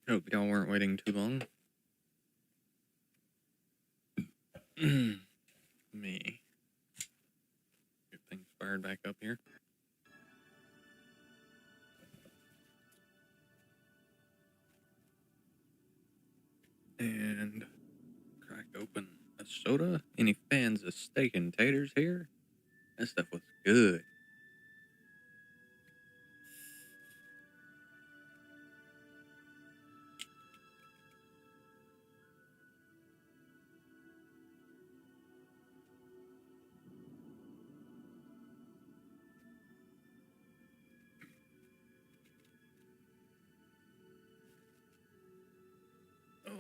Speaker 1: Hope y'all weren't waiting too long. Me get things fired back up here. And crack open a soda. Any fans of steak and taters here? That stuff was good.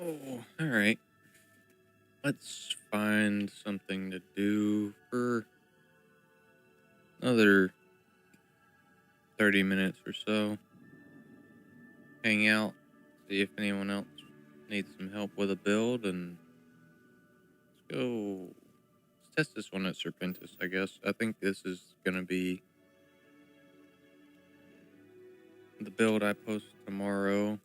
Speaker 1: Oh, all right. Let's find something to do for another 30 minutes or so. Hang out, see if anyone else needs some help with a build, and let's go. Let's test this one at Serpentis, I guess. I think this is gonna be the build I post tomorrow.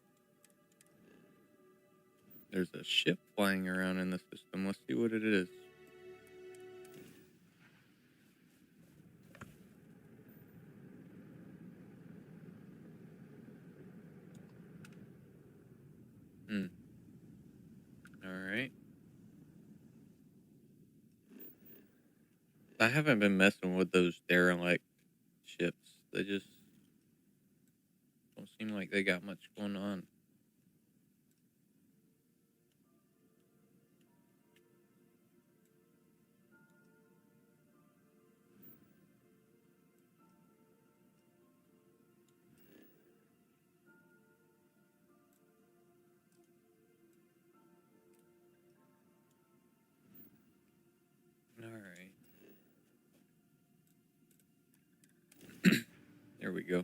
Speaker 1: There's a ship flying around in the system. Let's see what it is. Alright. I haven't been messing with those derelict ships. They just don't seem like they got much going on. Alright. There we go.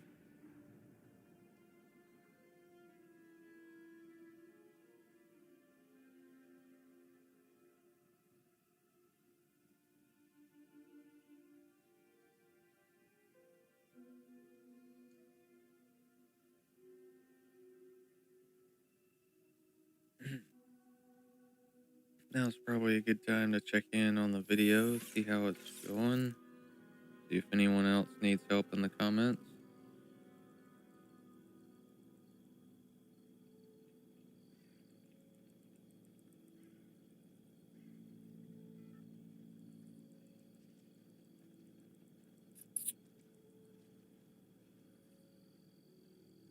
Speaker 1: Now's probably a good time to check in on the video, see how it's going, see if anyone else needs help in the comments.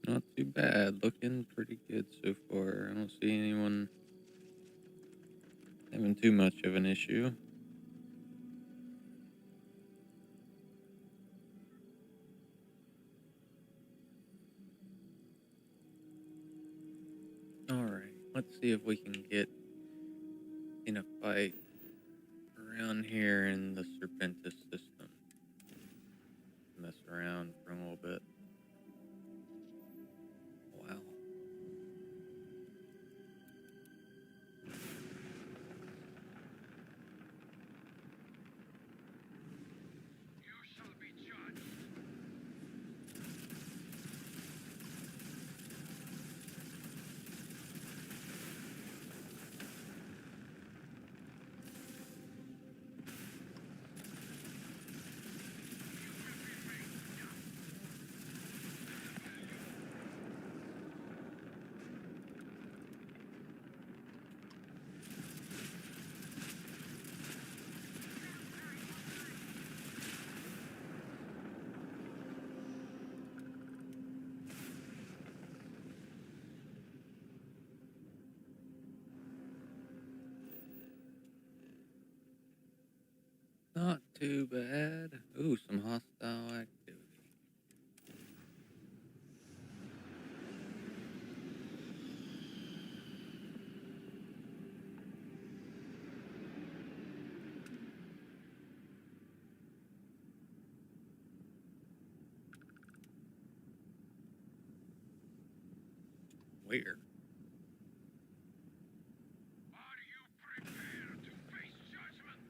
Speaker 1: Not too bad, looking pretty good so far. I don't see anyone having too much of an issue. Alright, let's see if we can get in a fight around here in the Serpentis system. Mess around for a little bit. Wow.
Speaker 2: You shall be judged.
Speaker 1: Not too bad. Ooh, some hostile activity. Where?
Speaker 2: Are you prepared to face judgment?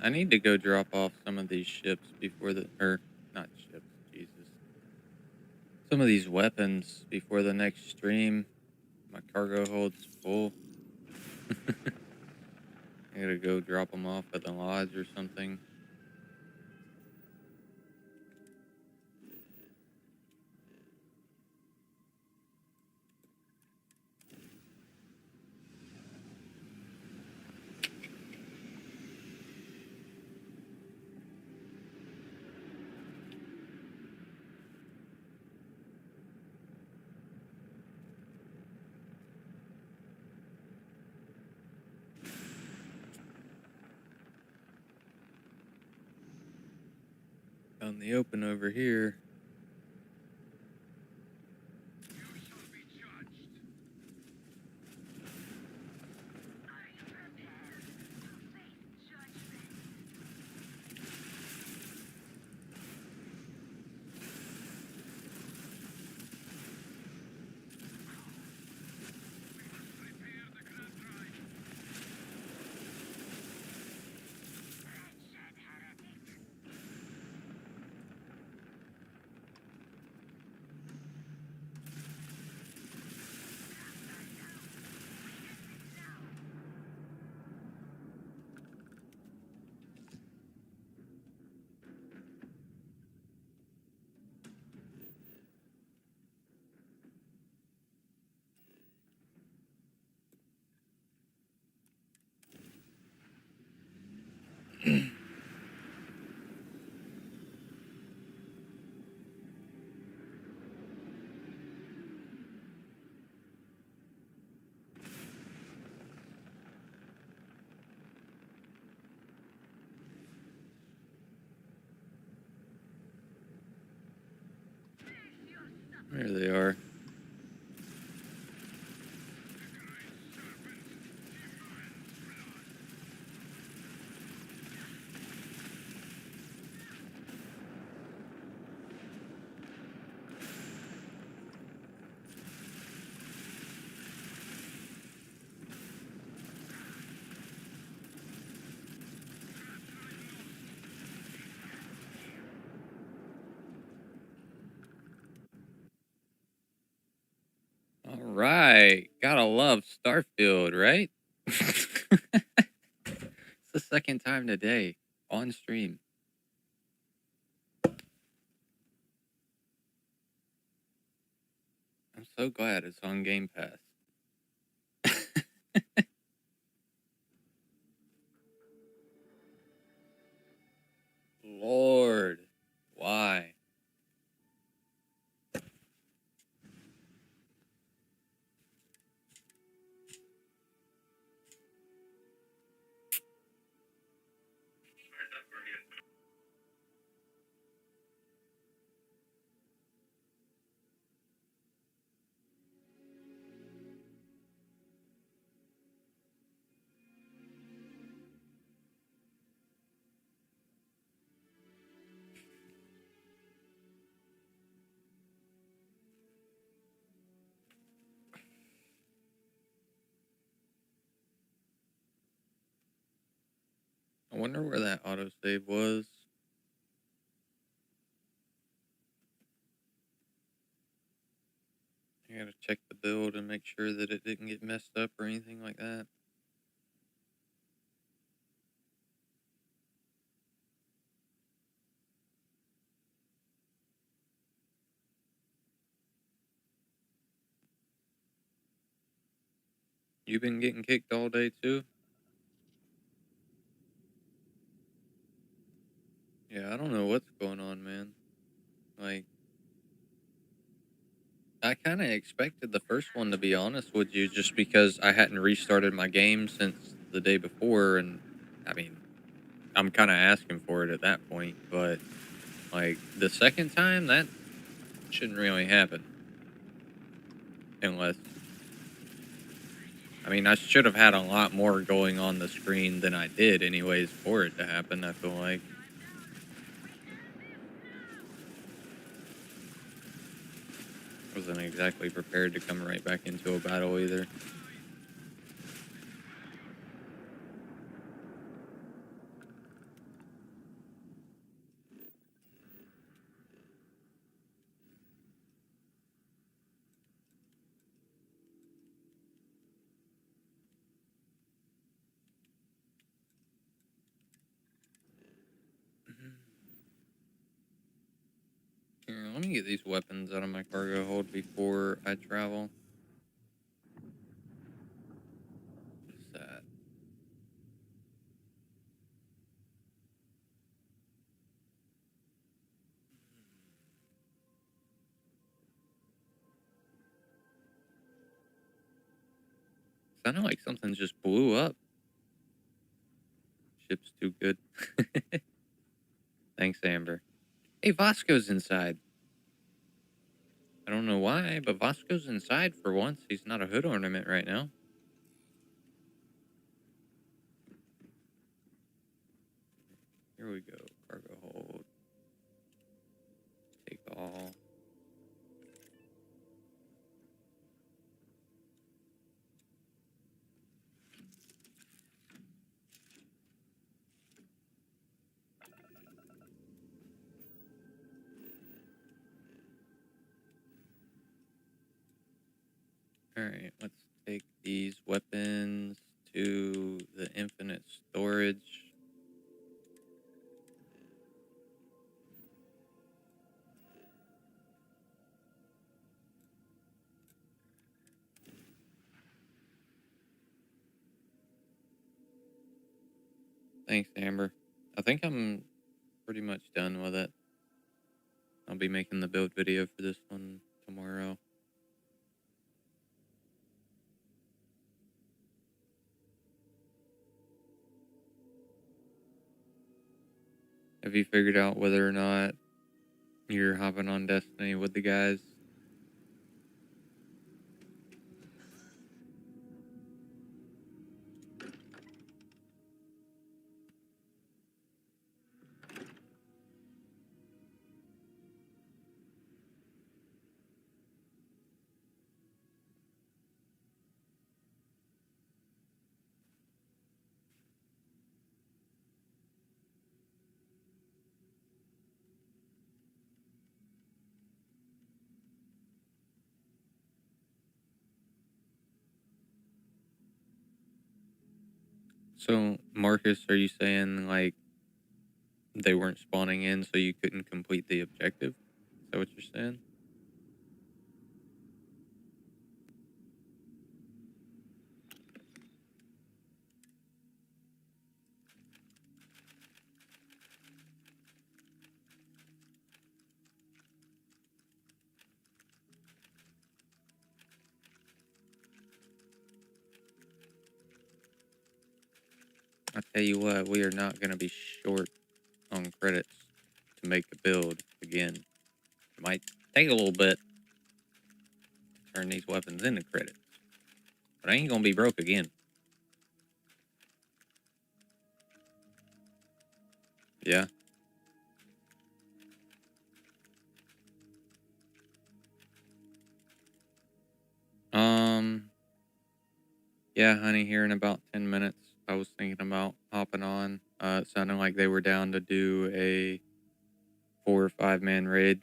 Speaker 1: I need to go drop off some of these ships before or not ships, Jesus. Some of these weapons before the next stream. My cargo hold's full. I gotta go drop them off at the lodge or something. Out in the open over here.
Speaker 2: You shall be judged. Are you prepared to face judgment? We must prepare the grand ride. Wretched heretic.
Speaker 1: There they are. All right. Gotta love Starfield, right? It's the second time today on stream. I'm so glad it's on Game Pass. Lord, why? I wonder where that autosave was. I gotta check the build and make sure that it didn't get messed up or anything like that. You been getting kicked all day too? Yeah, I don't know what's going on, man. Like, I kind of expected the first one, to be honest with you, just because I hadn't restarted my game since the day before, and I mean, I'm kind of asking for it at that point, but like the second time, that shouldn't really happen. Unless, I mean, I should have had a lot more going on the screen than I did, anyways, for it to happen, I feel like. Wasn't exactly prepared to come right back into a battle either. me get these weapons out of my cargo hold before I travel. What is that? Sounded like something just blew up. Ship's too good. Thanks, Amber. Hey, Vasco's inside. I don't know why, but Vasco's inside for once. He's not a hood ornament right now. Here we go. Cargo hold. Take all. Alright, let's take these weapons to the infinite storage. Thanks, Amber. I think I'm pretty much done with it. I'll be making the build video for this one tomorrow. Have you figured out whether or not you're hopping on Destiny with the guys? So, Marcus, are you saying, like, they weren't spawning in so you couldn't complete the objective? Is that what you're saying? I tell you what, we are not going to be short on credits to make a build again. It might take a little bit to turn these weapons into credits, but I ain't going to be broke again. Yeah. Yeah, honey, here in about 10 minutes. I was thinking about hopping on. It sounded like they were down to do a 4 or 5 man raid.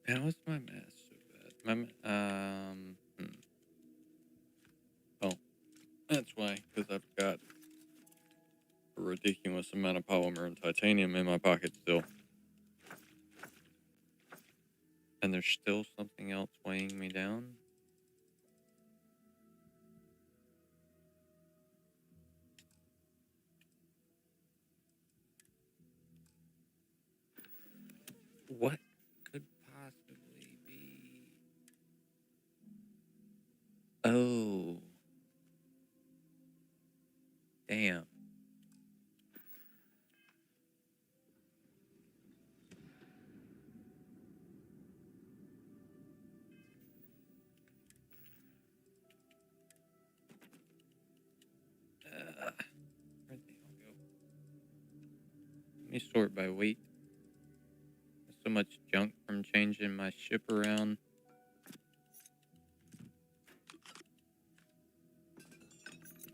Speaker 1: How is my math so bad? Oh, that's why, because I've got a ridiculous amount of polymer and titanium in my pocket still. And there's still something else weighing me down. What could possibly be? Oh. Damn. Where'd they all go? Let me sort by weight. There's so much junk from changing my ship around.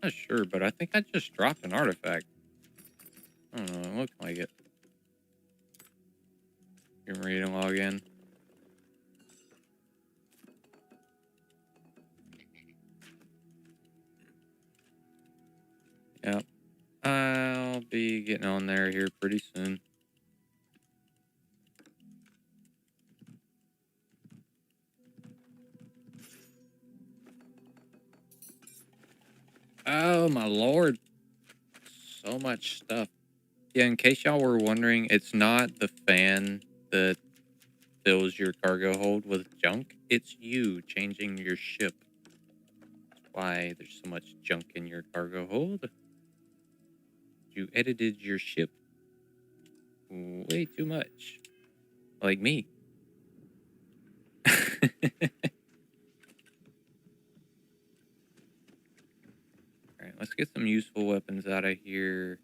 Speaker 1: Not sure, but I think I just dropped an artifact. I don't know, it looked like it. You can read and log in. getting on there here pretty soon. Oh my lord. So much stuff. Yeah, in case y'all were wondering, it's not the fan that fills your cargo hold with junk. It's you changing your ship. That's why there's so much junk in your cargo hold. You edited your ship way too much. Like me. Alright, let's get some useful weapons out of here.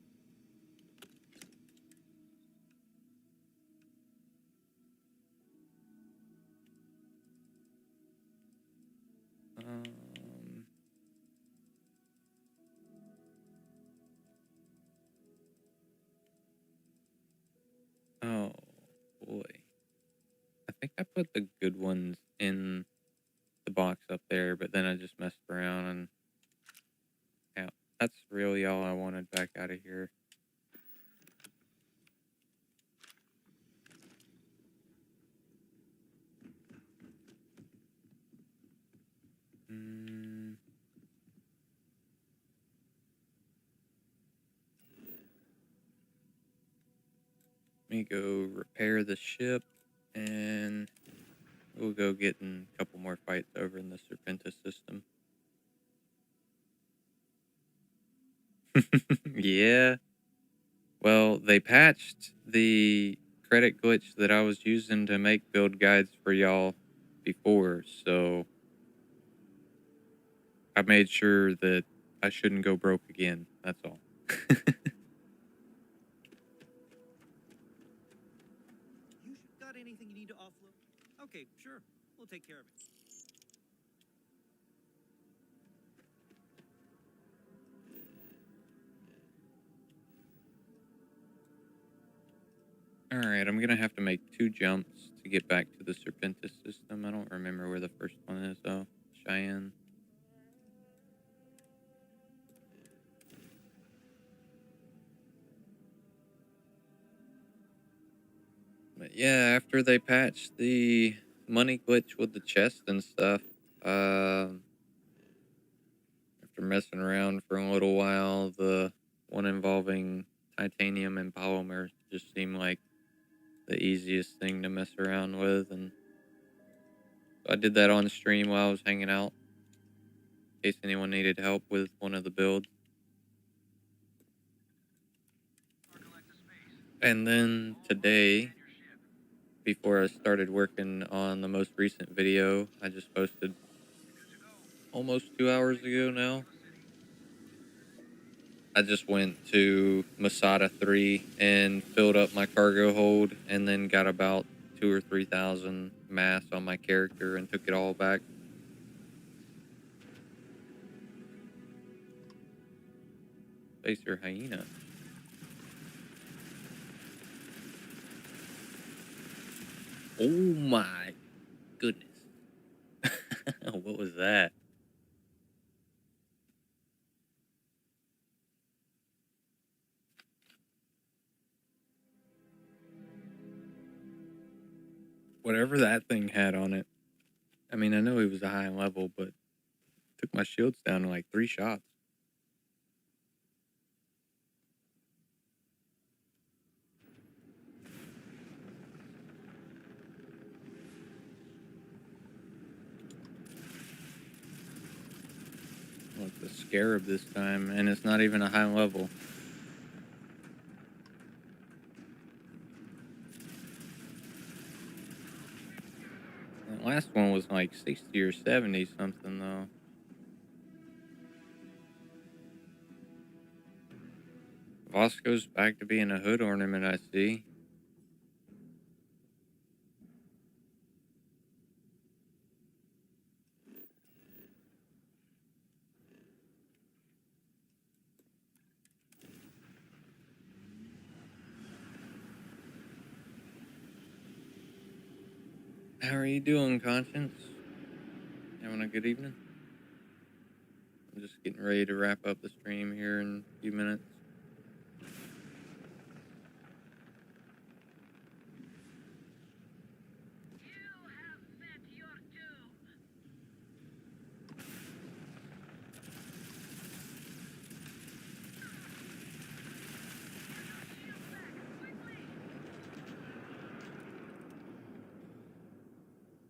Speaker 1: Oh boy. I think I put the good ones in the box up there, but then I just messed around and yeah, that's really all I wanted back out of here. Let me go repair the ship, and we'll go get in a couple more fights over in the Serpentis system. Yeah. Well, they patched the credit glitch that I was using to make build guides for y'all before, so I made sure that I shouldn't go broke again. That's all.
Speaker 5: You got anything you need to offload? Okay, sure. We'll take care of it.
Speaker 1: Alright, I'm gonna have to make 2 jumps to get back to the Serpentis system. I don't remember where the first one is, though. Cheyenne. But yeah, after they patched the money glitch with the chest and stuff, after messing around for a little while, the one involving titanium and polymer just seemed like the easiest thing to mess around with, and so I did that on stream while I was hanging out, in case anyone needed help with one of the builds. And then today, before I started working on the most recent video I just posted almost 2 hours ago now, I just went to Masada 3 and filled up my cargo hold, and then got about 2,000 or 3,000 mass on my character and took it all back. Face your hyena. Oh my goodness. What was that? Whatever that thing had on it. I mean, I know he was a high level, but took my shields down in like 3 shots. Like the scarab this time, and it's not even a high level. The last one was like 60 or 70 something though. Vasco's back to being a hood ornament, I see. How are you doing, Conscience? Having a good evening? I'm just getting ready to wrap up the stream here in a few minutes.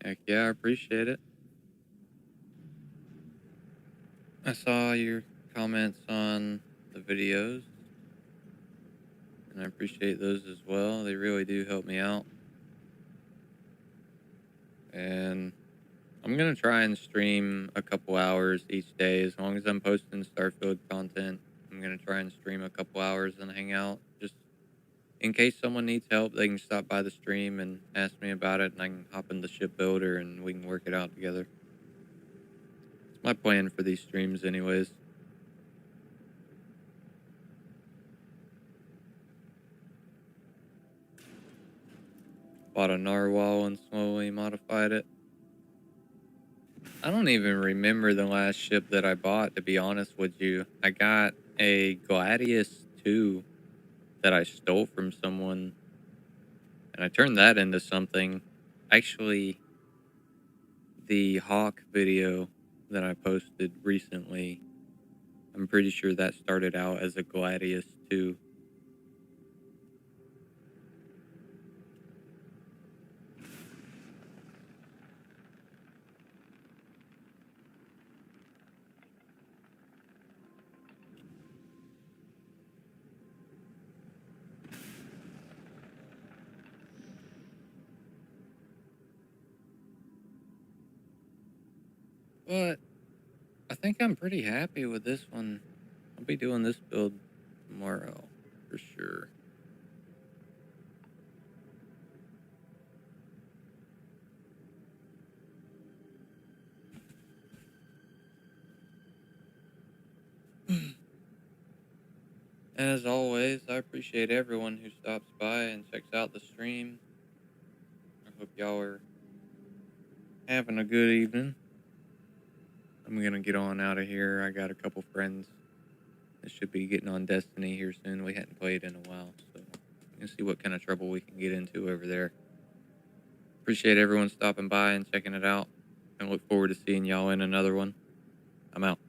Speaker 1: Heck yeah, I appreciate it. I saw your comments on the videos, and I appreciate those as well. They really do help me out. And I'm gonna try and stream a couple hours each day. As long as I'm posting Starfield content, I'm gonna try and stream a couple hours and hang out. Just in case someone needs help, they can stop by the stream and ask me about it, and I can hop in the ship builder and we can work it out together. It's my plan for these streams, anyways. Bought a narwhal and slowly modified it. I don't even remember the last ship that I bought, to be honest with you. I got a Gladius 2 that I stole from someone, and I turned that into something. Actually, the Hawk video that I posted recently, I'm pretty sure that started out as a Gladius 2. But I think I'm pretty happy with this one. I'll be doing this build tomorrow for sure. As always, I appreciate everyone who stops by and checks out the stream. I hope y'all are having a good evening. I'm gonna get on out of here. I got a couple friends that should be getting on Destiny here soon. We hadn't played in a while, so we'll see what kind of trouble we can get into over there. Appreciate everyone stopping by and checking it out, and look forward to seeing y'all in another one. I'm out.